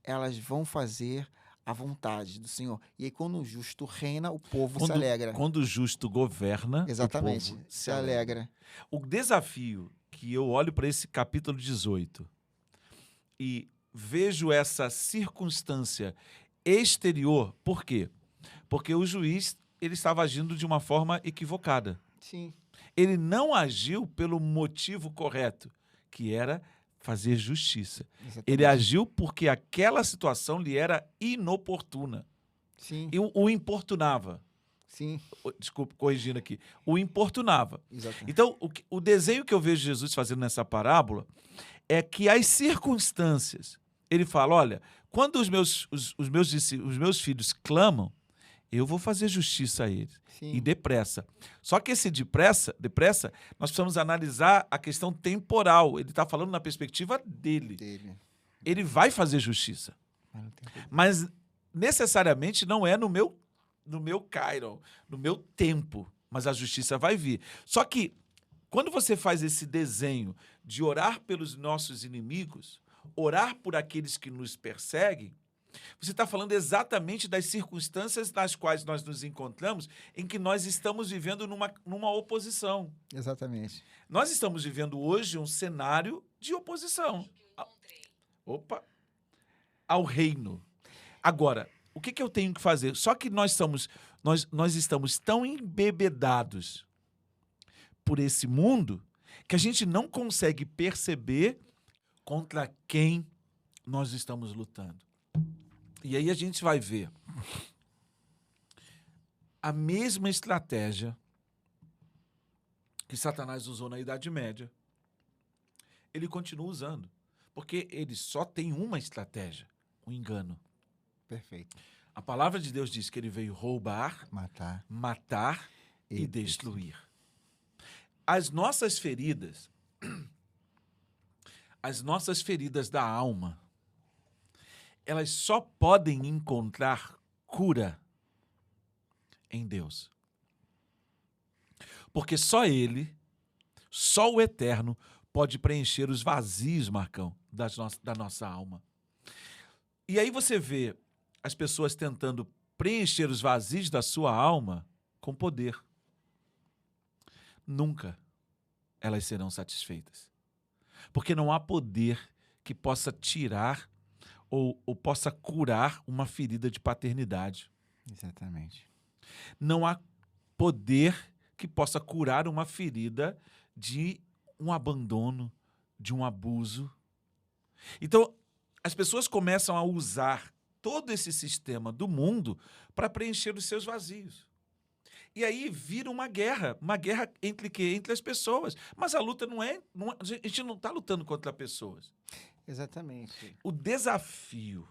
elas vão fazer a vontade do Senhor. E aí, quando o justo reina, o povo se alegra. Quando o justo governa, Exatamente, o povo se alegra. O desafio que eu olho para esse capítulo 18 e vejo essa circunstância exterior, por quê? Porque o juiz ele estava agindo de uma forma equivocada. Sim. Ele não agiu pelo motivo correto, que era fazer justiça. Exatamente. Ele agiu porque aquela situação lhe era inoportuna. Sim. E o importunava. Sim. Desculpe, corrigindo aqui. O importunava. Exatamente. Então, o desenho que eu vejo Jesus fazendo nessa parábola é que as circunstâncias... Ele fala, olha, quando os meus filhos clamam, eu vou fazer justiça a eles. Sim. E depressa. Só que esse depressa, nós precisamos analisar a questão temporal. Ele está falando na perspectiva dele. Ele vai fazer justiça. Mas necessariamente não é no meu kairon, no meu tempo. Mas a justiça vai vir. Só que quando você faz esse desenho de orar pelos nossos inimigos, orar por aqueles que nos perseguem, você está falando exatamente das circunstâncias nas quais nós nos encontramos, em que nós estamos vivendo numa oposição. Exatamente. Nós estamos vivendo hoje um cenário de oposição ao reino. Agora, o que eu tenho que fazer? Só que nós estamos tão embebedados por esse mundo que a gente não consegue perceber contra quem nós estamos lutando. E aí a gente vai ver a mesma estratégia que Satanás usou na Idade Média. Ele continua usando, porque ele só tem uma estratégia, o engano. Perfeito. A palavra de Deus diz que ele veio roubar, matar e destruir. As nossas feridas da alma, elas só podem encontrar cura em Deus. Porque só Ele, só o Eterno, pode preencher os vazios, Marcão, da nossa alma. E aí você vê as pessoas tentando preencher os vazios da sua alma com poder. Nunca elas serão satisfeitas. Porque não há poder que possa tirar ou possa curar uma ferida de paternidade. Exatamente. Não há poder que possa curar uma ferida de um abandono, de um abuso. Então, as pessoas começam a usar todo esse sistema do mundo para preencher os seus vazios. E aí vira uma guerra entre quê? Entre as pessoas. Mas a luta a gente não está lutando contra pessoas. Exatamente. O desafio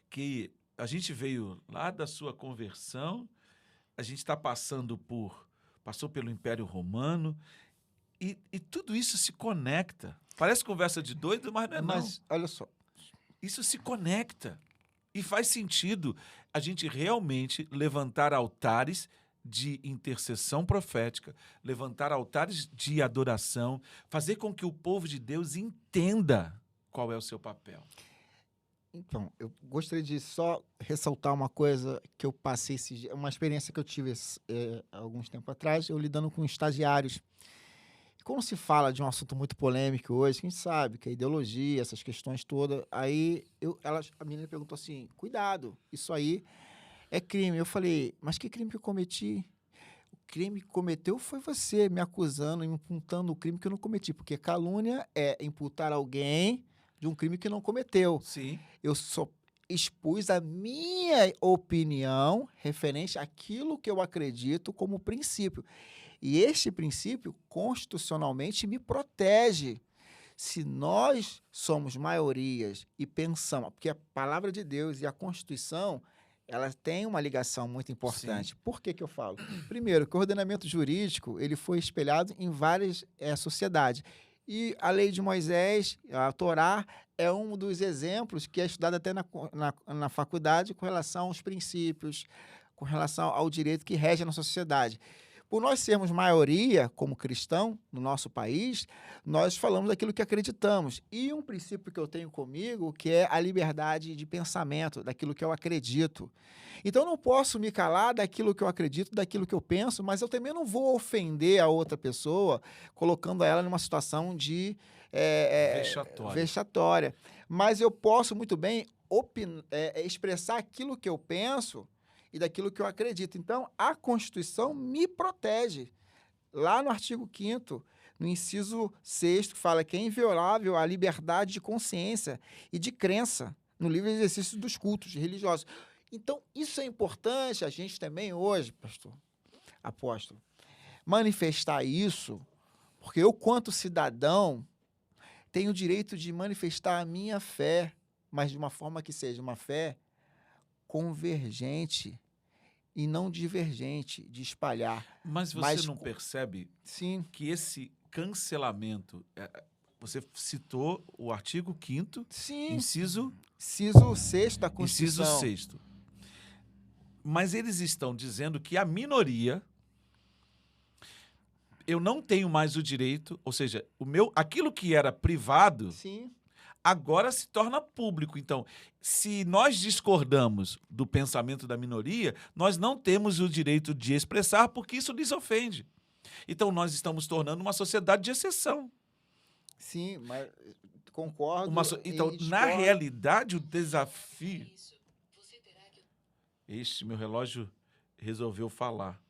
que a gente veio lá da sua conversão, a gente está passou pelo Império Romano, e tudo isso se conecta. Parece conversa de doido, mas não é não. Mas, olha só. Isso se conecta. E faz sentido a gente realmente levantar altares de intercessão profética, levantar altares de adoração, fazer com que o povo de Deus entenda qual é o seu papel. Então, eu gostaria de só ressaltar uma coisa que eu passei, uma experiência que eu tive alguns tempos atrás, eu lidando com estagiários. Quando se fala de um assunto muito polêmico hoje, a gente sabe que a ideologia, essas questões todas, aí a menina perguntou assim, cuidado, isso aí é crime. Eu falei, mas que crime que eu cometi? O crime que cometeu foi você me acusando, me imputando o crime que eu não cometi, porque calúnia é imputar alguém de um crime que não cometeu. Sim. Eu só expus a minha opinião referente àquilo que eu acredito como princípio. E este princípio, constitucionalmente, me protege. Se nós somos maiorias e pensamos, porque a palavra de Deus e a Constituição, elas têm uma ligação muito importante. Sim. Por que eu falo? Primeiro, que o ordenamento jurídico ele foi espelhado em várias sociedades. E a lei de Moisés, a Torá, é um dos exemplos que é estudado até na faculdade com relação aos princípios, com relação ao direito que rege a nossa sociedade. Por nós sermos maioria como cristão no nosso país, nós falamos daquilo que acreditamos. E um princípio que eu tenho comigo, que é a liberdade de pensamento, daquilo que eu acredito. Então, eu não posso me calar daquilo que eu acredito, daquilo que eu penso, mas eu também não vou ofender a outra pessoa, colocando ela numa situação de vexatória. Mas eu posso muito bem expressar aquilo que eu penso e daquilo que eu acredito. Então, a Constituição me protege. Lá no artigo 5º, no inciso 6º, que fala que é inviolável a liberdade de consciência e de crença no livre exercício dos cultos religiosos. Então, isso é importante a gente também hoje, pastor, apóstolo, manifestar isso, porque eu, quanto cidadão, tenho o direito de manifestar a minha fé, mas de uma forma que seja uma fé convergente e não divergente, de espalhar. Mas você não percebe Sim. que esse cancelamento... Você citou o artigo 5º, Sim. inciso 6º da Constituição. Inciso 6º. Mas eles estão dizendo que a minoria... Eu não tenho mais o direito, ou seja, aquilo que era privado... Sim. Agora se torna público. Então, se nós discordamos do pensamento da minoria, nós não temos o direito de expressar porque isso lhes ofende. Então, nós estamos tornando uma sociedade de exceção. Sim, mas concordo. Então, na realidade, o desafio... Meu relógio resolveu falar.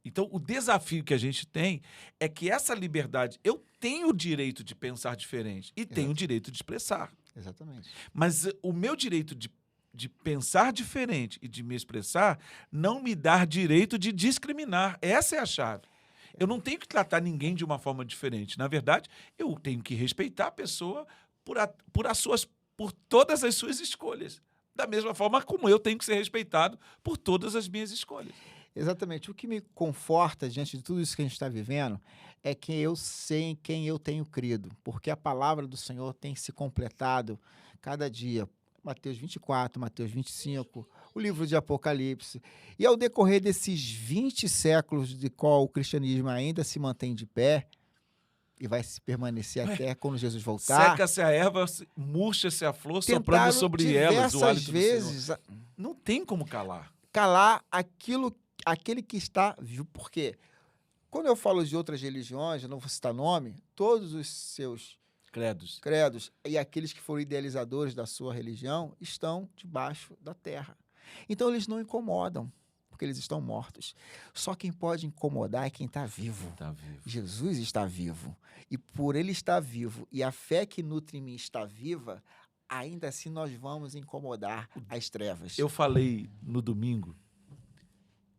Então, o desafio que a gente tem é que essa liberdade... Eu tenho o direito de pensar diferente e tenho o direito de expressar. Exatamente. Mas o meu direito de pensar diferente e de me expressar não me dá direito de discriminar. Essa é a chave. Eu não tenho que tratar ninguém de uma forma diferente. Na verdade, eu tenho que respeitar a pessoa por todas as suas escolhas. Da mesma forma como eu tenho que ser respeitado por todas as minhas escolhas. Exatamente. O que me conforta diante de tudo isso que a gente está vivendo é que eu sei em quem eu tenho crido, porque a palavra do Senhor tem se completado cada dia. Mateus 24, Mateus 25, o livro de Apocalipse. E ao decorrer desses 20 séculos de qual o cristianismo ainda se mantém de pé, e vai se permanecer até quando Jesus voltar. Seca-se a erva, murcha-se a flor, soprando sobre elas o hálito do Senhor. Não tem como calar. Calar aquele que está vivo. Por quê? Quando eu falo de outras religiões, eu não vou citar nome, todos os seus credos e aqueles que foram idealizadores da sua religião estão debaixo da terra. Então, eles não incomodam, porque eles estão mortos. Só quem pode incomodar é quem está vivo. Jesus está vivo. E por ele estar vivo e a fé que nutre em mim está viva, ainda assim nós vamos incomodar as trevas. Eu falei no domingo,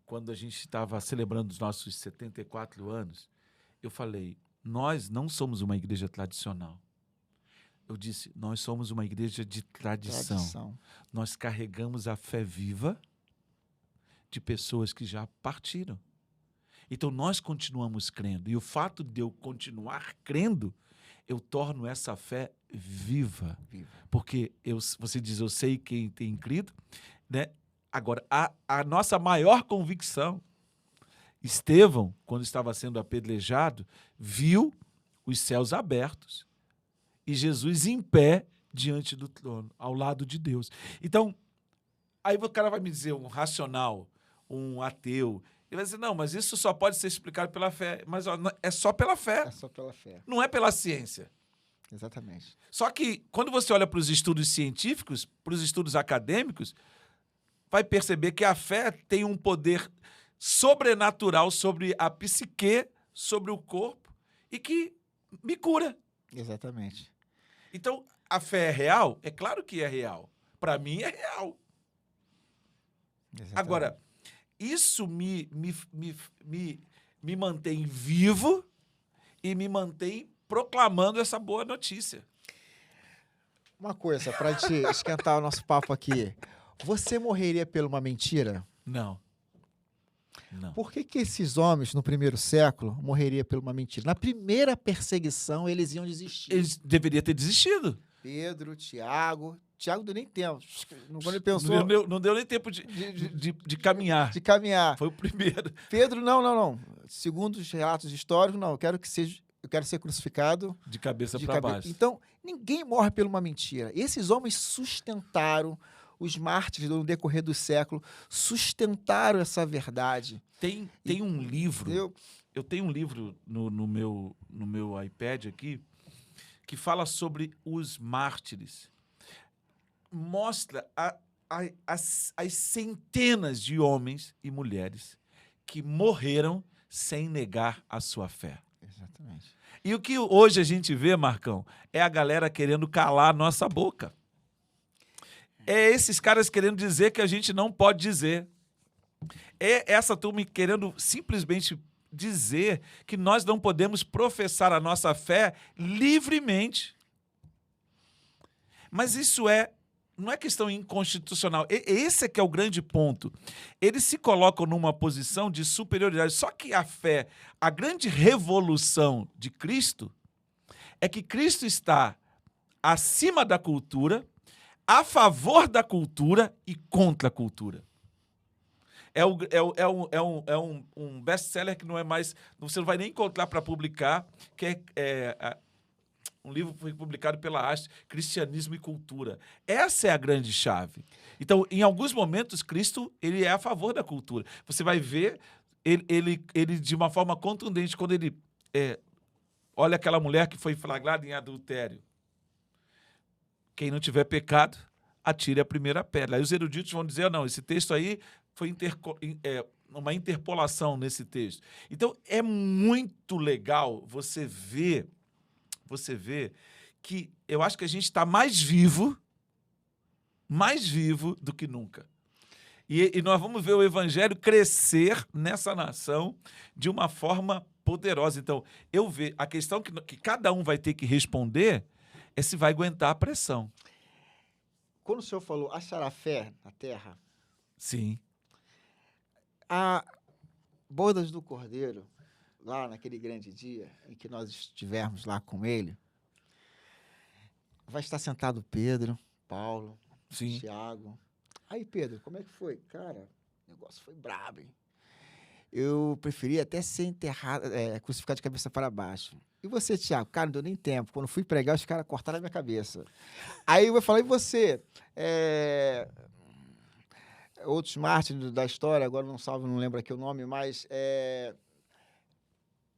quando a gente estava celebrando os nossos 74 anos, eu falei, nós não somos uma igreja tradicional. Eu disse, nós somos uma igreja de tradição. Nós carregamos a fé viva de pessoas que já partiram. Então, nós continuamos crendo. E o fato de eu continuar crendo, eu torno essa fé viva. Porque você diz, eu sei quem tem crido, né? Agora, a nossa maior convicção, Estevão, quando estava sendo apedrejado, viu os céus abertos e Jesus em pé diante do trono, ao lado de Deus. Então, aí o cara vai me dizer, um racional, um ateu, ele vai dizer, não, mas isso só pode ser explicado pela fé. Mas ó, é só pela fé. É só pela fé. Não é pela ciência. Exatamente. Só que, quando você olha para os estudos científicos, para os estudos acadêmicos, vai perceber que a fé tem um poder sobrenatural sobre a psique, sobre o corpo, e que me cura. Exatamente. Então, a fé é real? É claro que é real. Para mim, é real. Exatamente. Agora, isso me mantém vivo e me mantém proclamando essa boa notícia. Uma coisa, para te esquentar o nosso papo aqui. Você morreria por uma mentira? Não. Por que esses homens, no primeiro século, morreriam por uma mentira? Na primeira perseguição, eles iam desistir. Eles deveriam ter desistido. Pedro, Tiago não deu nem tempo. Quando ele pensou... Não deu nem tempo de caminhar. De caminhar. Foi o primeiro. Pedro, não. Segundo os relatos históricos, não. Eu quero ser crucificado de cabeça para baixo. Então, ninguém morre por uma mentira. Esses homens sustentaram, os mártires no decorrer do século, sustentaram essa verdade. Tem um livro, eu tenho um livro no meu iPad aqui, que fala sobre os mártires. Mostra as centenas de homens e mulheres que morreram sem negar a sua fé. Exatamente. E o que hoje a gente vê, Marcão, é a galera querendo calar a nossa boca. É esses caras querendo dizer que a gente não pode dizer. É essa turma querendo simplesmente dizer que nós não podemos professar a nossa fé livremente. Mas isso não é questão inconstitucional. Esse é que é o grande ponto. Eles se colocam numa posição de superioridade. Só que a fé, a grande revolução de Cristo, é que Cristo está acima da cultura, a favor da cultura e contra a cultura. É um best-seller que não é mais... Você não vai nem encontrar para publicar, que um livro foi publicado pela Haste, Cristianismo e Cultura. Essa é a grande chave. Então, em alguns momentos, Cristo ele é a favor da cultura. Você vai ver ele de uma forma contundente, quando ele olha aquela mulher que foi flagrada em adultério. Quem não tiver pecado, atire a primeira pedra. Aí os eruditos vão dizer, não, esse texto aí foi uma interpolação nesse texto. Então, é muito legal você ver que eu acho que a gente está mais vivo do que nunca. E nós vamos ver o evangelho crescer nessa nação de uma forma poderosa. Então, eu vejo a questão que cada um vai ter que responder é se vai aguentar a pressão. Quando o senhor falou achará fé na terra, sim, a bodas do Cordeiro, lá naquele grande dia em que nós estivermos lá com ele, vai estar sentado Pedro, Paulo, sim, Tiago. Aí, Pedro, como é que foi? Cara, o negócio foi brabo, hein? Eu preferia até ser enterrado, crucificado de cabeça para baixo. E você, Tiago? Cara, não deu nem tempo. Quando fui pregar, os caras cortaram a minha cabeça. Aí eu falei, e você? Outros mártires da história, agora não lembro aqui o nome, mas...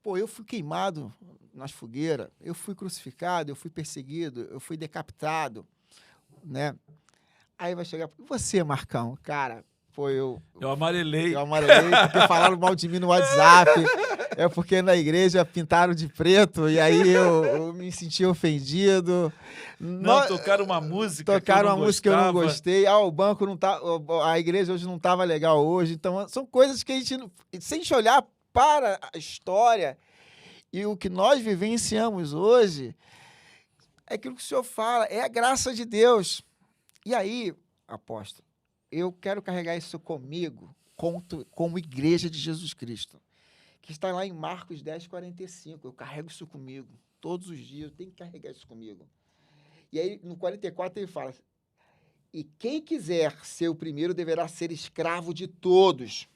eu fui queimado nas fogueiras, eu fui crucificado, eu fui perseguido, eu fui decapitado, né? Aí vai chegar... E você, Marcão? Cara... Eu amarelei. Eu amarelei porque falaram mal de mim no WhatsApp. É porque na igreja pintaram de preto e aí eu me senti ofendido. Tocaram uma música que eu não gostei. O banco não tá... A igreja hoje não estava legal hoje. Então, são coisas que a gente... Se a gente olhar para a história e o que nós vivenciamos hoje, é aquilo que o senhor fala, é a graça de Deus. E aí, apóstolo, eu quero carregar isso comigo como igreja de Jesus Cristo, que está lá em Marcos 10:45. Eu carrego isso comigo todos os dias, eu tenho que carregar isso comigo. E aí, no 44, ele fala, e quem quiser ser o primeiro deverá ser escravo de todos,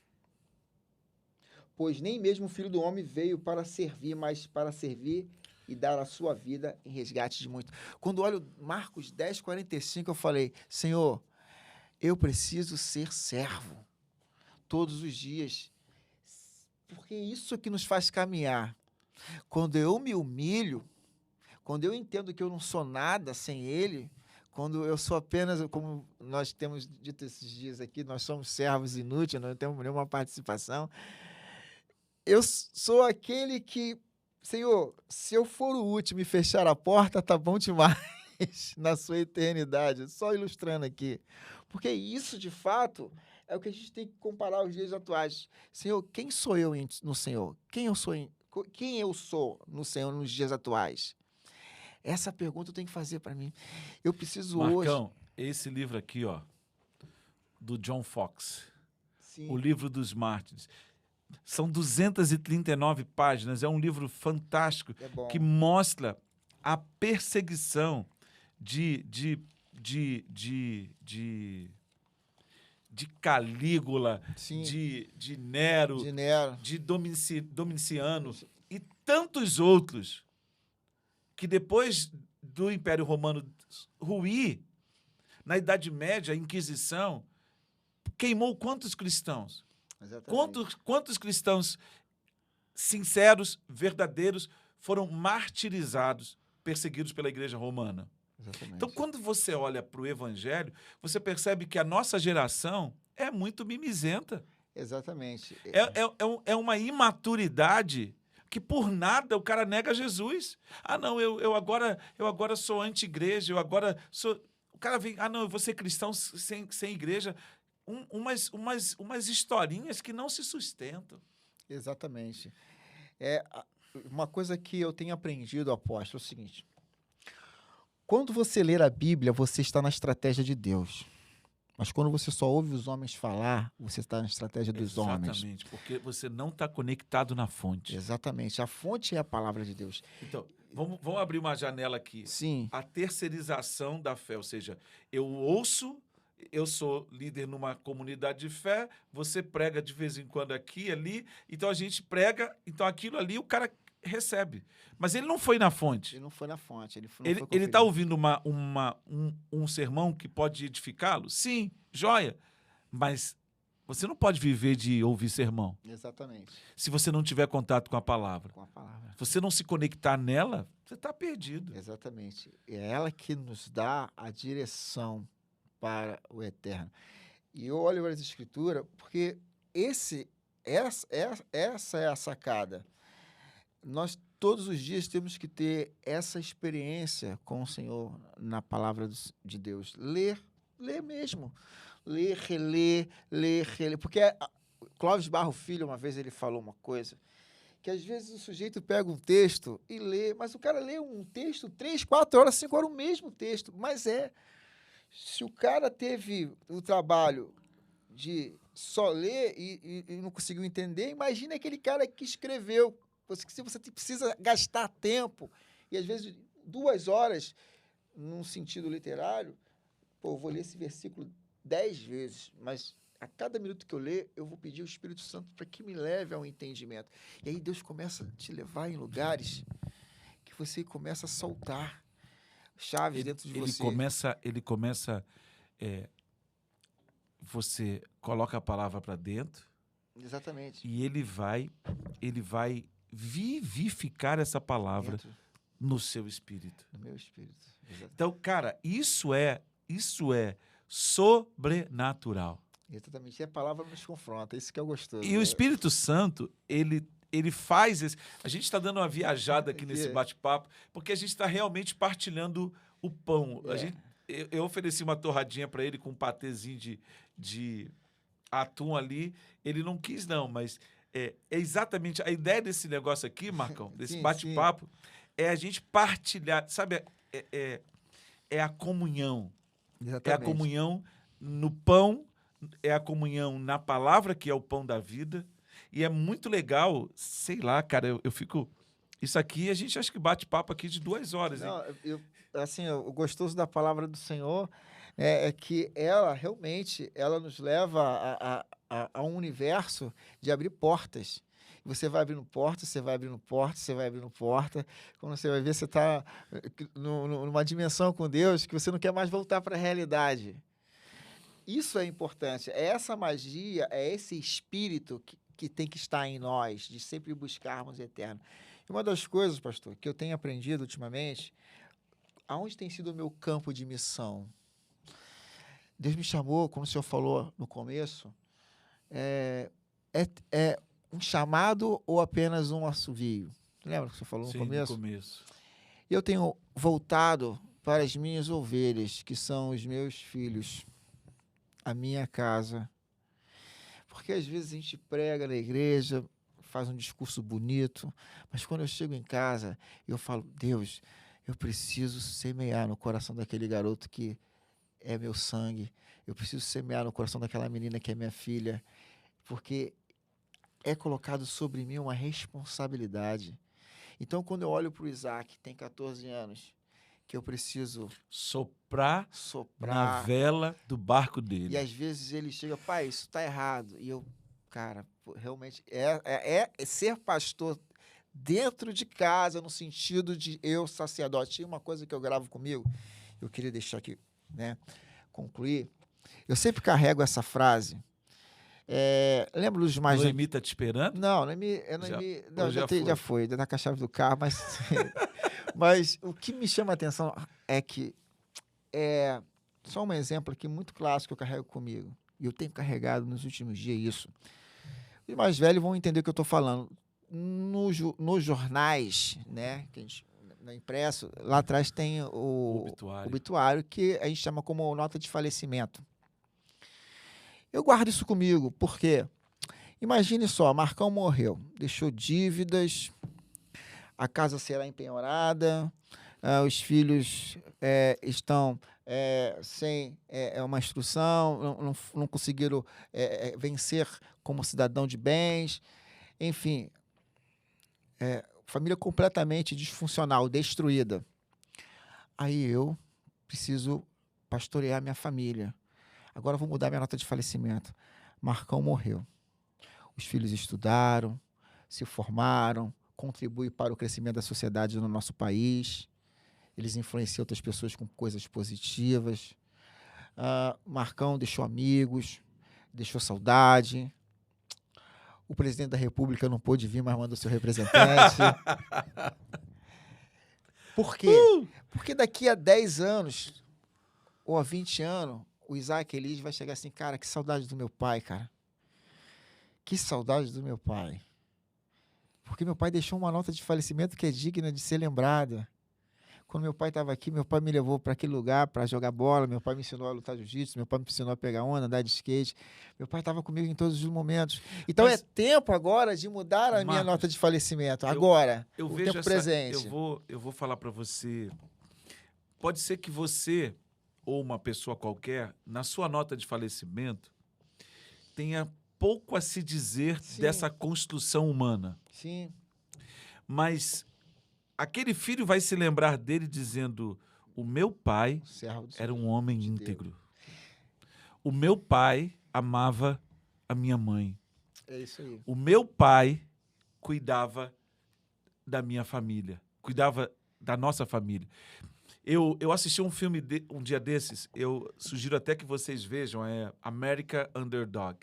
pois nem mesmo o Filho do Homem veio para servir, mas para servir e dar a sua vida em resgate de muitos. Quando olho Marcos 10:45, eu falei, Senhor, eu preciso ser servo todos os dias, porque é isso que nos faz caminhar. Quando eu me humilho, quando eu entendo que eu não sou nada sem Ele, quando eu sou apenas, como nós temos dito esses dias aqui, nós somos servos inúteis, não temos nenhuma participação, eu sou aquele que, Senhor, se eu for o último e fechar a porta, tá bom demais na sua eternidade. Só ilustrando aqui. Porque isso, de fato, É o que a gente tem que comparar os dias atuais. Senhor, quem sou eu no Senhor? Quem eu sou no Senhor nos dias atuais? Essa pergunta eu tenho que fazer para mim. Eu preciso hoje... Marcão, esse livro aqui, ó, do John Fox, Sim. O Livro dos Mártires. São 239 páginas, é um livro fantástico É bom. que mostra a perseguição de Calígula, Sim. de Nero, De Nero. de Domiciano e tantos outros que depois do Império Romano ruir, na Idade Média, a Inquisição queimou quantos cristãos? Exatamente. Quantos cristãos sinceros, verdadeiros, foram martirizados, perseguidos pela Igreja Romana? Exatamente. Então, quando você olha para o Evangelho, você percebe que a nossa geração é muito mimizenta. Exatamente. É uma imaturidade que por nada o cara nega Jesus. Ah, não, eu agora sou anti-igreja, eu agora sou... O cara vem, ah, não, eu vou ser cristão sem igreja. Umas historinhas que não se sustentam. Exatamente. Uma coisa que eu tenho aprendido, apóstolo, é o seguinte. Quando você ler a Bíblia, você está na estratégia de Deus. Mas quando você só ouve os homens falar, você está na estratégia dos homens. Exatamente, porque você não está conectado na fonte. Exatamente. A fonte é a palavra de Deus. Então, vamos abrir uma janela aqui. Sim. A terceirização da fé, ou seja, eu ouço, eu sou líder numa comunidade de fé, você prega de vez em quando aqui e ali, então a gente prega, então aquilo ali o cara recebe. Mas ele não foi na fonte. Ele não foi na fonte. Ele está ouvindo um sermão que pode edificá-lo? Sim, joia. Mas você não pode viver de ouvir sermão. Exatamente. Se você não tiver contato com a palavra. Com a palavra. Se você não se conectar nela, você está perdido. Exatamente. É ela que nos dá a direção para o eterno. E eu olho para as Escrituras porque essa é a sacada. Nós todos os dias temos que ter essa experiência com o Senhor na palavra de Deus. Ler mesmo. Ler, reler. Porque Clóvis Barro Filho, uma vez ele falou uma coisa, que às vezes o sujeito pega um texto e lê, mas o cara lê um texto 3, 4 horas, 5 horas, o mesmo texto. Mas se o cara teve o trabalho de só ler e não conseguiu entender, imagina aquele cara que escreveu. Se você precisa gastar tempo, e às vezes 2 horas, num sentido literário, eu vou ler esse versículo 10 vezes, mas a cada minuto que eu ler, eu vou pedir ao Espírito Santo para que me leve ao entendimento. E aí Deus começa a te levar em lugares que você começa a soltar chaves dentro de você. Ele começa você coloca a palavra para dentro. Exatamente. E ele vai vivificar essa palavra no seu espírito. No meu espírito. Exatamente. Então, cara, isso é sobrenatural. Exatamente. E a palavra nos confronta. Isso que é gostoso. E o Espírito Santo, ele faz esse... A gente está dando uma viajada aqui nesse bate-papo, porque a gente está realmente partilhando o pão. Eu ofereci uma torradinha para ele com um patezinho de atum ali. Ele não quis, não, mas... É exatamente a ideia desse negócio aqui, Marcão, desse bate-papo, é a gente partilhar, sabe? É a comunhão. Exatamente. É a comunhão no pão, é a comunhão na palavra, que é o pão da vida. E é muito legal, sei lá, cara, eu fico... Isso aqui, a gente acha que bate papo aqui de 2 horas. Não, o gostoso da palavra do Senhor é que ela realmente nos leva a um universo de abrir portas. Você vai abrindo porta, você vai abrindo porta, você vai abrindo porta. Quando você vai ver, você está numa dimensão com Deus que você não quer mais voltar para a realidade. Isso é importante. É essa magia, é esse espírito que tem que estar em nós, de sempre buscarmos o eterno. E uma das coisas, pastor, que eu tenho aprendido ultimamente, aonde tem sido o meu campo de missão? Deus me chamou, como o senhor falou no começo, é um chamado ou apenas um assovio? Lembra que o senhor falou no começo? No começo. Eu tenho voltado para as minhas ovelhas, que são os meus filhos, a minha casa, Porque às vezes a gente prega na igreja, faz um discurso bonito, mas quando eu chego em casa, eu falo, Deus, eu preciso semear no coração daquele garoto que é meu sangue. Eu preciso semear no coração daquela menina que é minha filha, porque é colocado sobre mim uma responsabilidade. Então, quando eu olho para o Isaac, que tem 14 anos, que eu preciso Soprar na soprar, vela do barco e dele. às vezes ele chega, pai, isso está errado. E eu, cara, pô, realmente, é ser pastor dentro de casa, no sentido de eu, sacerdote. Tinha uma coisa que eu gravo comigo, eu queria deixar aqui, né, concluir. Eu sempre carrego essa frase. Lembro dos mais... Noemi tá te esperando? Não, Noemi, não, já foi, já tá com a chave do carro, mas, mas o que me chama a atenção é que só um exemplo aqui muito clássico que eu carrego comigo, e eu tenho carregado nos últimos dias isso. Os mais velhos vão entender o que eu estou falando. Nos jornais, né, que a gente, no impresso, lá atrás tem o obituário, que a gente chama como nota de falecimento. Eu guardo isso comigo, porque imagine só, Marcão morreu, deixou dívidas, a casa será empenhorada, os filhos estão sem uma instrução, não conseguiram vencer como cidadão de bens, enfim, família completamente disfuncional, destruída. Aí eu preciso pastorear minha família. Agora eu vou mudar minha nota de falecimento. Marcão morreu. Os filhos estudaram, se formaram, contribuem para o crescimento da sociedade no nosso país. Eles influenciam outras pessoas com coisas positivas. Marcão deixou amigos, deixou saudade. O presidente da República não pôde vir, mas mandou seu representante. Por quê? Porque daqui a 10 anos ou a 20 anos, o Isaac Elias vai chegar assim, cara, que saudade do meu pai, cara. Que saudade do meu pai. Porque meu pai deixou uma nota de falecimento que é digna de ser lembrada. Quando meu pai estava aqui, meu pai me levou para aquele lugar para jogar bola, meu pai me ensinou a lutar jiu-jitsu, meu pai me ensinou a pegar onda, andar de skate. Meu pai estava comigo em todos os momentos. Então é tempo agora de mudar a minha nota de falecimento. Agora, eu o vejo tempo presente. Eu vou falar para você. Pode ser que você ou uma pessoa qualquer, na sua nota de falecimento, tenha pouco a se dizer dessa construção humana. Sim. Mas aquele filho vai se lembrar dele dizendo: o meu pai era um homem íntegro. O meu pai amava a minha mãe. É isso aí. O meu pai cuidava da minha família, cuidava da nossa família. Eu assisti um filme um dia desses, eu sugiro até que vocês vejam, é American Underdog.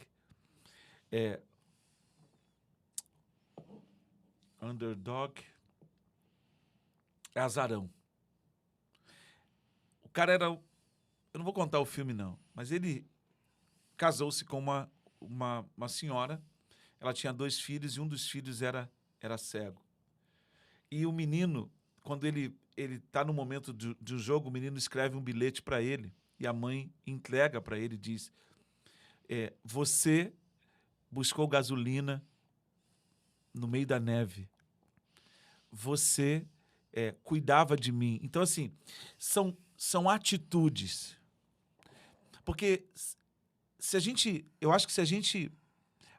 Underdog é azarão. O cara era... Eu não vou contar o filme, não, mas ele casou-se com uma senhora, ela tinha 2 filhos e um dos filhos era cego. E o menino, quando ele está no momento de um jogo, o menino escreve um bilhete para ele e a mãe entrega para ele e diz: você buscou gasolina no meio da neve. Você cuidava de mim. Então, assim, são atitudes. Porque eu acho que se a gente,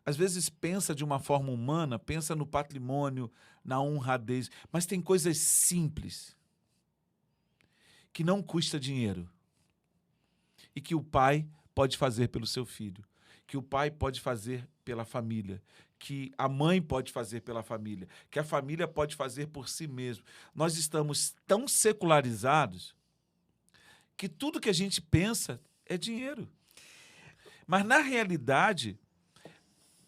às vezes, pensa de uma forma humana, pensa no patrimônio, na honradez, mas tem coisas simples que não custa dinheiro e que o pai pode fazer pelo seu filho, que o pai pode fazer pela família, que a mãe pode fazer pela família, que a família pode fazer por si mesmo. Nós estamos tão secularizados que tudo que a gente pensa é dinheiro. Mas, na realidade,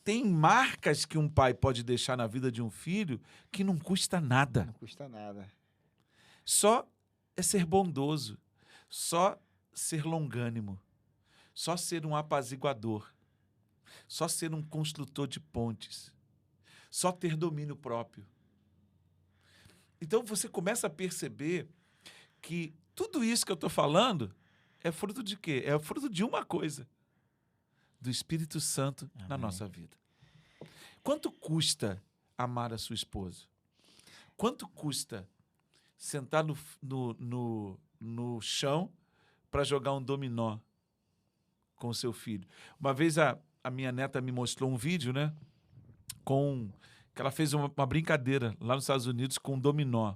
tem marcas que um pai pode deixar na vida de um filho que não custa nada. Não custa nada. Só é ser bondoso, só ser longânimo, só ser um apaziguador, só ser um construtor de pontes, só ter domínio próprio. Então você começa a perceber que tudo isso que eu estou falando é fruto de quê? É fruto de uma coisa: do Espírito Santo na Amém. nossa vida. Quanto custa amar a sua esposa? Quanto custa sentar no chão para jogar um dominó com o seu filho? Uma vez a minha neta me mostrou um vídeo, né? Que ela fez uma brincadeira lá nos Estados Unidos com um dominó.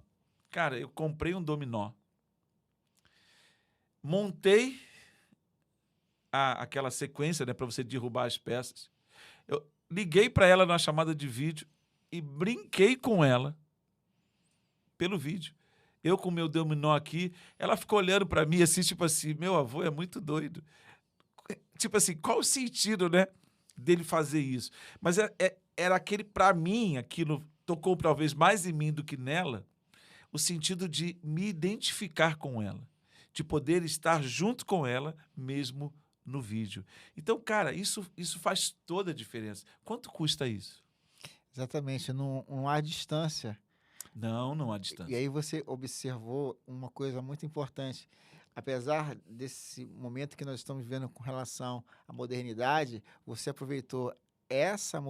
Cara, eu comprei um dominó. Montei aquela sequência, né, para você derrubar as peças. Eu liguei para ela numa chamada de vídeo e brinquei com ela pelo vídeo. Eu com o meu dominó aqui, ela ficou olhando para mim assim, tipo assim, meu avô é muito doido. Tipo assim, qual o sentido, né, dele fazer isso? Mas era aquele, para mim, aquilo tocou talvez mais em mim do que nela, o sentido de me identificar com ela, de poder estar junto com ela mesmo no vídeo. Então, cara, isso faz toda a diferença. Quanto custa isso? Exatamente, não há distância. Não há E distância. aí você observou uma coisa muito importante. Apesar desse momento que nós estamos vivendo com relação à modernidade, você aproveitou essa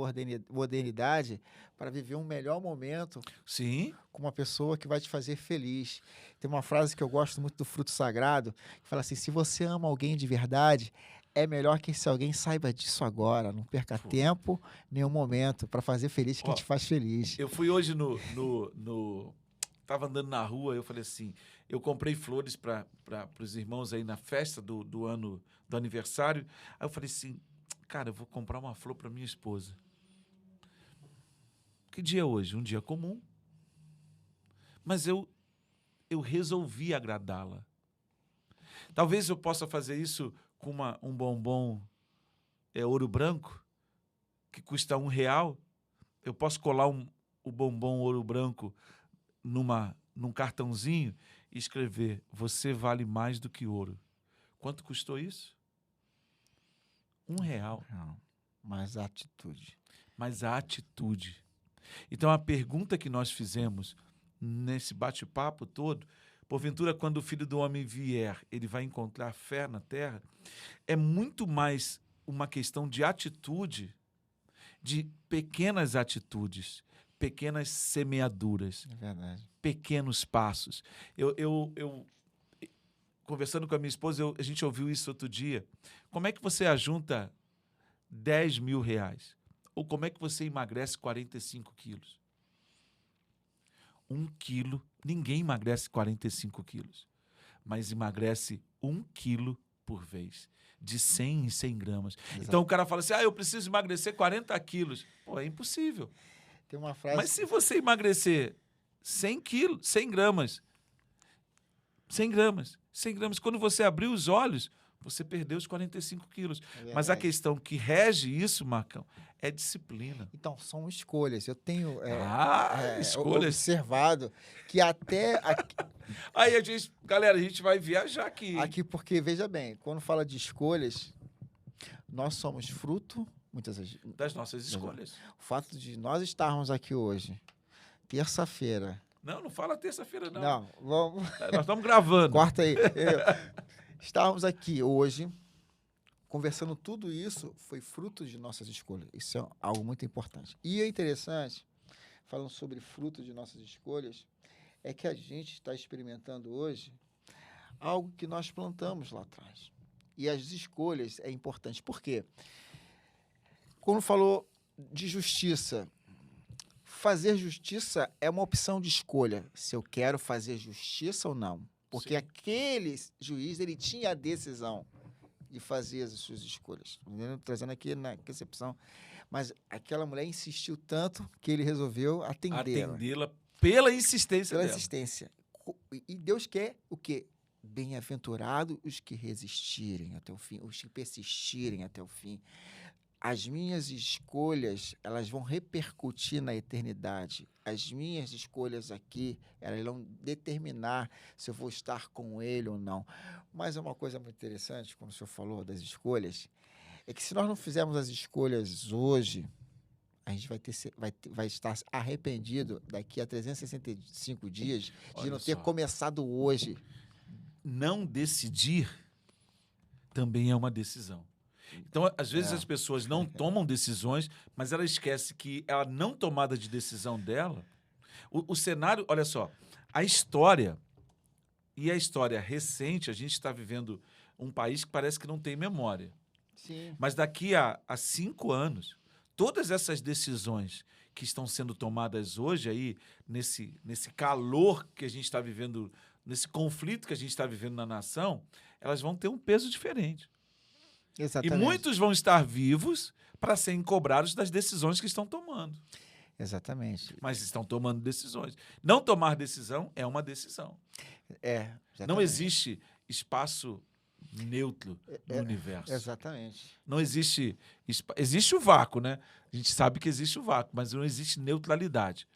modernidade para viver um melhor momento Sim, com uma pessoa que vai te fazer feliz. Tem uma frase que eu gosto muito do Fruto Sagrado, que fala assim: se você ama alguém de verdade, é melhor que esse alguém saiba disso agora. Não perca Pô. tempo, nenhum momento, para fazer feliz quem Ó, te faz feliz. eu fui hoje tava andando na rua, eu falei assim, eu comprei flores para os irmãos aí na festa do ano do aniversário. Aí eu falei assim, cara, eu vou comprar uma flor para minha esposa. Que dia é hoje? Um dia comum. Mas eu resolvi agradá-la. Talvez eu possa fazer isso com um bombom ouro branco, que custa R$1. Eu posso colar o bombom ouro branco num cartãozinho e escrever: você vale mais do que ouro. Quanto custou isso? R$1. Não, mas a atitude. Mas a atitude. Então, a pergunta que nós fizemos nesse bate-papo todo, porventura, quando o Filho do Homem vier, ele vai encontrar fé na terra, é muito mais uma questão de atitude, de pequenas atitudes, pequenas semeaduras, É verdade. pequenos passos. Eu conversando com a minha esposa, a gente ouviu isso outro dia. Como é que você ajunta R$10.000? Ou como é que você emagrece 45 quilos? 1 quilo, ninguém emagrece 45 quilos, mas emagrece 1 quilo por vez, de 100 em 100 gramas. Exato. Então o cara fala assim, eu preciso emagrecer 40 quilos. Pô, é impossível. Tem uma frase. Mas se você emagrecer 100 quilos, 100 gramas, 100 gramas, 100 gramas, quando você abrir os olhos, você perdeu os 45 quilos. Mas a questão que rege isso, Marcão, é disciplina. Então, são escolhas. Eu tenho Escolhas. observado que até Aí galera, a gente vai viajar aqui. aqui, porque, veja bem, quando fala de escolhas, nós somos fruto, muitas vezes, Das nossas escolhas. o fato de nós estarmos aqui hoje, terça-feira. Não fala terça-feira, não. Não, vamos. Nós estamos gravando. Corta aí. Estarmos aqui hoje, conversando tudo isso, foi fruto de nossas escolhas. Isso é algo muito importante. E é interessante, falando sobre fruto de nossas escolhas, é que a gente está experimentando hoje algo que nós plantamos lá atrás. E as escolhas é importante. Por quê? Quando falou de justiça, fazer justiça é uma opção de escolha. Se eu quero fazer justiça ou não. Porque Sim. aquele juiz, ele tinha a decisão de fazer as suas escolhas. Trazendo aqui na concepção. Mas aquela mulher insistiu tanto que ele resolveu atendê-la. Atendê-la pela insistência Pela dela. insistência. E Deus quer o quê? Bem-aventurado os que resistirem até o fim, os que persistirem até o fim. As minhas escolhas, elas vão repercutir na eternidade. As minhas escolhas aqui, elas vão determinar se eu vou estar com ele ou não. Mas é uma coisa muito interessante, quando o senhor falou das escolhas, é que se nós não fizermos as escolhas hoje, a gente vai estar arrependido daqui a 365 dias de Olha não ter só. começado hoje. Não decidir também é uma decisão. Então, às vezes as pessoas não tomam decisões, mas ela esquece que a não tomada de decisão dela... O cenário, olha só, a história recente, a gente está vivendo um país que parece que não tem memória. Sim. Mas daqui a 5 anos, todas essas decisões que estão sendo tomadas hoje aí, nesse calor que a gente está vivendo, nesse conflito que a gente está vivendo na nação, elas vão ter um peso diferente. Exatamente. E muitos vão estar vivos para serem cobrados das decisões que estão tomando. Exatamente. Mas estão tomando decisões. Não tomar decisão é uma decisão. Exatamente. Não existe espaço neutro no universo. Exatamente. Não existe... Existe o vácuo, né? A gente sabe que existe o vácuo, mas não existe neutralidade.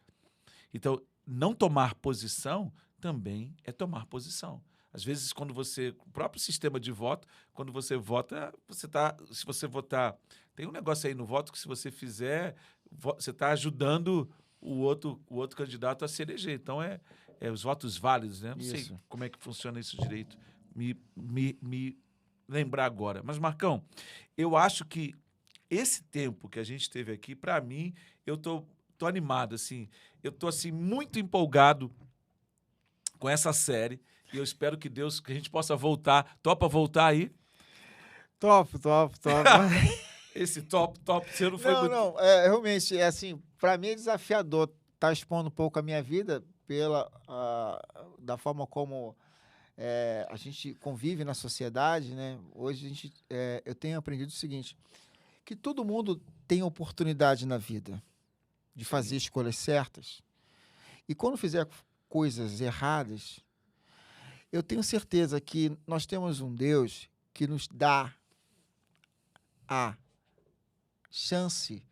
Então, não tomar posição também é tomar posição. Às vezes, quando você... O próprio sistema de voto, quando você vota, se você votar... Tem um negócio aí no voto que, se você fizer, você está ajudando o outro candidato a se eleger. Então, é os votos válidos, né? Não sei como é que funciona isso direito. Me lembrar agora. Mas, Marcão, eu acho que esse tempo que a gente teve aqui, para mim, eu tô animado, assim. Eu tô, assim, muito empolgado com essa série. E eu espero que a gente possa voltar. Topa voltar aí? Top. Esse top, você não foi muito... Não, realmente, assim, para mim é desafiador estar expondo um pouco a minha vida da forma como a gente convive na sociedade, né? Hoje eu tenho aprendido o seguinte, que todo mundo tem oportunidade na vida de fazer escolhas certas. E quando fizer coisas erradas, eu tenho certeza que nós temos um Deus que nos dá a chance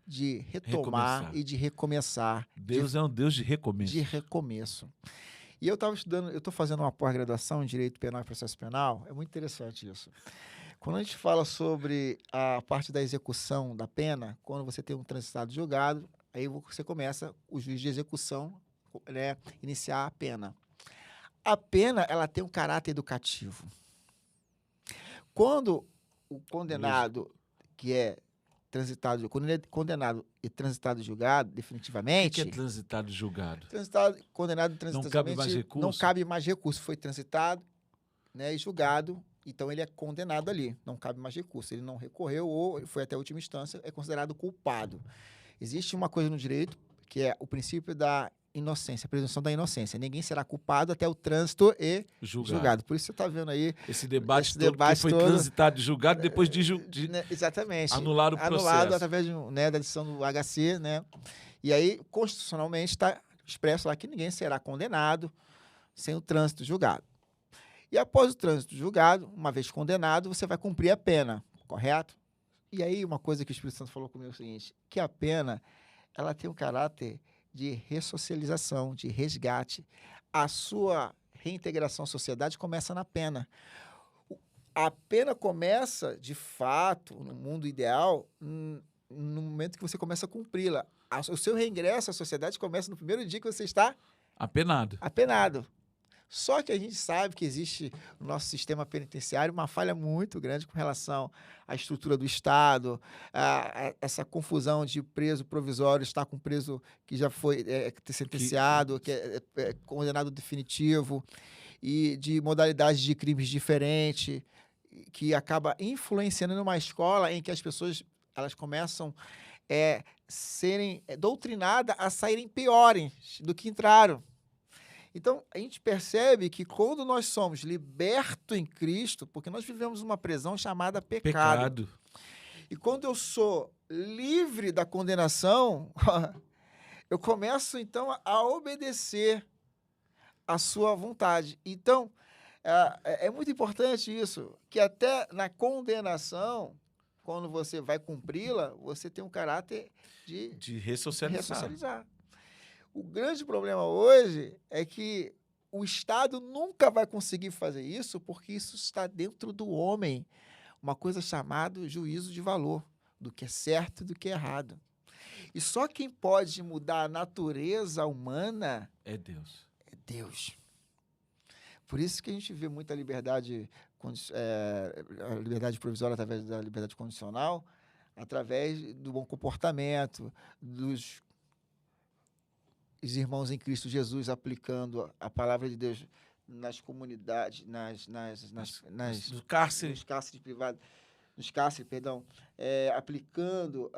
de retomar e de recomeçar. Deus é um Deus de recomeço. De recomeço. E eu estou fazendo uma pós-graduação em Direito Penal e Processo Penal, é muito interessante isso. Quando a gente fala sobre a parte da execução da pena, quando você tem um transitado julgado, aí você começa, o juiz de execução, né, iniciar a pena. A pena, ela tem um caráter educativo. Quando o condenado, que é transitado, quando ele é condenado e transitado e julgado definitivamente... O que é transitado e julgado? Condenado e transitado... Não cabe mais recurso? Não cabe mais recurso. Foi transitado, né, e julgado, então ele é condenado ali. Não cabe mais recurso. Ele não recorreu ou foi até a última instância, é considerado culpado. Existe uma coisa no direito, que é o princípio da inocência, a presunção da inocência. Ninguém será culpado até o trânsito e julgado. Por isso você está vendo aí... Esse debate todo que foi transitado e julgado depois de exatamente. Anular o processo. Anulado através da decisão do HC, né? E aí, constitucionalmente, está expresso lá que ninguém será condenado sem o trânsito julgado. E após o trânsito julgado, uma vez condenado, você vai cumprir a pena, correto? E aí, uma coisa que o Espírito Santo falou comigo é o seguinte, que a pena, ela tem um caráter de ressocialização, de resgate. A sua reintegração à sociedade começa na pena. A pena começa, de fato, no mundo ideal, no momento que você começa a cumpri-la. O seu reingresso à sociedade começa no primeiro dia que você está... Apenado. Só que a gente sabe que existe no nosso sistema penitenciário uma falha muito grande com relação à estrutura do Estado, essa confusão de preso provisório estar com preso que já foi sentenciado, que é condenado definitivo, e de modalidades de crimes diferentes, que acaba influenciando numa escola em que as pessoas elas começam serem doutrinadas a saírem piores do que entraram. Então, a gente percebe que quando nós somos libertos em Cristo, porque nós vivemos uma prisão chamada pecado. E quando eu sou livre da condenação, eu começo, então, a obedecer à sua vontade. Então, é muito importante isso, que até na condenação, quando você vai cumpri-la, você tem um caráter de ressocializar. O grande problema hoje é que o Estado nunca vai conseguir fazer isso porque isso está dentro do homem. Uma coisa chamada juízo de valor, do que é certo e do que é errado. E só quem pode mudar a natureza humana... É Deus. É Deus. Por isso que a gente vê muita liberdade, a liberdade provisória através da liberdade condicional, através do bom comportamento, dos os irmãos em Cristo Jesus aplicando a palavra de Deus nas comunidades, Do cárcere. nos cárceres, perdão, aplicando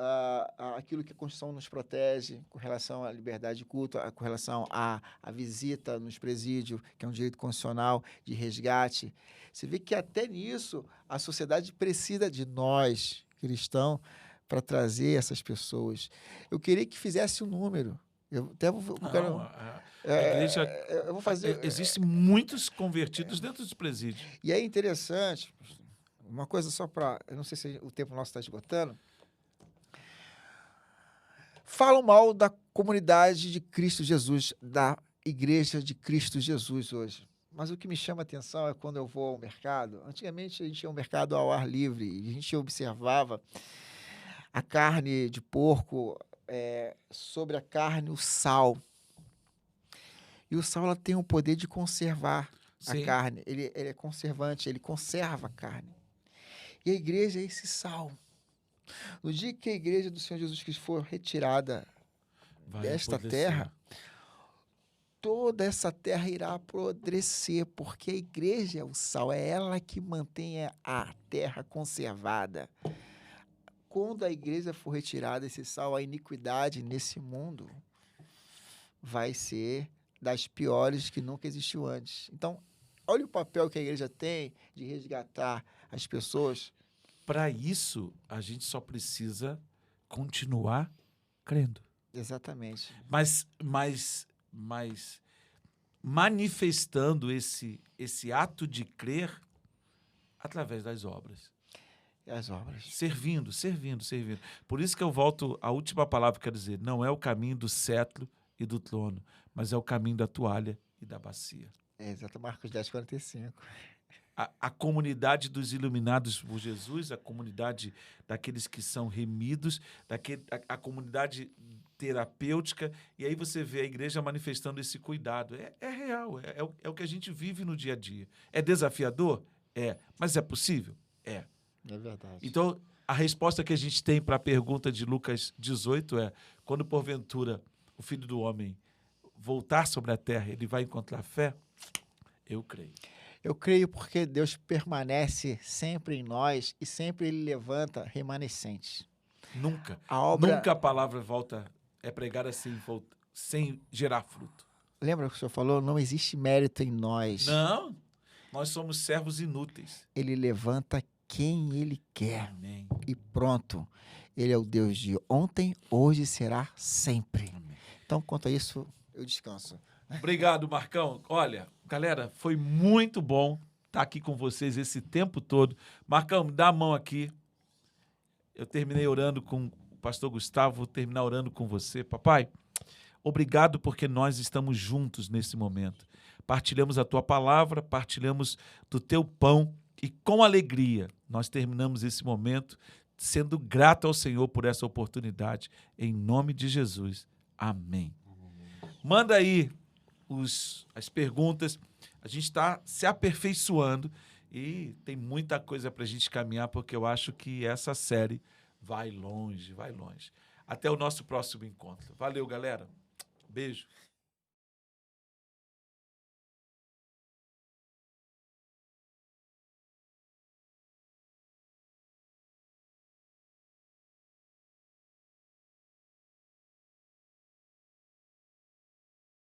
aquilo que a Constituição nos protege com relação à liberdade de culto, com relação à visita nos presídios, que é um direito constitucional de resgate. Você vê que até nisso a sociedade precisa de nós, cristãos, para trazer essas pessoas. Eu queria que fizesse um número. Eu até vou, A igreja, eu vou fazer. Existem muitos convertidos dentro dos presídios. E é interessante, uma coisa só para. Eu não sei se o tempo nosso está esgotando. Falam mal da comunidade de Cristo Jesus, da igreja de Cristo Jesus hoje. Mas o que me chama a atenção é quando eu vou ao mercado. Antigamente a gente ia ao mercado ao ar livre e a gente observava a carne de porco. Sobre a carne, o sal. E o sal ela tem o poder de conservar a carne. Ele é conservante, ele conserva a carne. E a igreja é esse sal. No dia que a igreja do Senhor Jesus Cristo for retirada desta terra, toda essa terra irá apodrecer, porque a igreja é o sal, é ela que mantém a terra conservada. Quando a igreja for retirada esse sal, a iniquidade nesse mundo vai ser das piores que nunca existiu antes. Então, olha o papel que a igreja tem de resgatar as pessoas. Para isso, a gente só precisa continuar crendo. Exatamente. Mas manifestando esse ato de crer através das obras. As obras. Servindo. Por isso que eu volto à última palavra que eu quero dizer. Não é o caminho do cetro e do trono, mas é o caminho da toalha e da bacia. Exato, Marcos 10:45. A comunidade dos iluminados por Jesus, a comunidade daqueles que são remidos, a comunidade terapêutica, e aí você vê a igreja manifestando esse cuidado. É real, é o que a gente vive no dia a dia. É desafiador? É. Mas é possível? É. É verdade. Então, a resposta que a gente tem para a pergunta de Lucas 18 é: quando porventura o Filho do Homem voltar sobre a terra, ele vai encontrar fé? Eu creio. Eu creio porque Deus permanece sempre em nós e sempre Ele levanta remanescentes. Nunca. Nunca a palavra volta, é pregada sem gerar fruto. Lembra que o senhor falou? Não existe mérito em nós. Não. Nós somos servos inúteis. Ele levanta quem Ele quer. Amém. E pronto. Ele é o Deus de ontem, hoje e será sempre. Amém. Então, quanto a isso, eu descanso. Obrigado, Marcão. Olha, galera, foi muito bom estar aqui com vocês esse tempo todo. Marcão, me dá a mão aqui. Eu terminei orando com o pastor Gustavo, vou terminar orando com você. Papai, obrigado porque nós estamos juntos nesse momento. Partilhamos a tua palavra, partilhamos do teu pão e com alegria nós terminamos esse momento sendo grato ao Senhor por essa oportunidade. Em nome de Jesus. Amém. Manda aí as perguntas. A gente está se aperfeiçoando e tem muita coisa para a gente caminhar, porque eu acho que essa série vai longe, vai longe. Até o nosso próximo encontro. Valeu, galera. Beijo.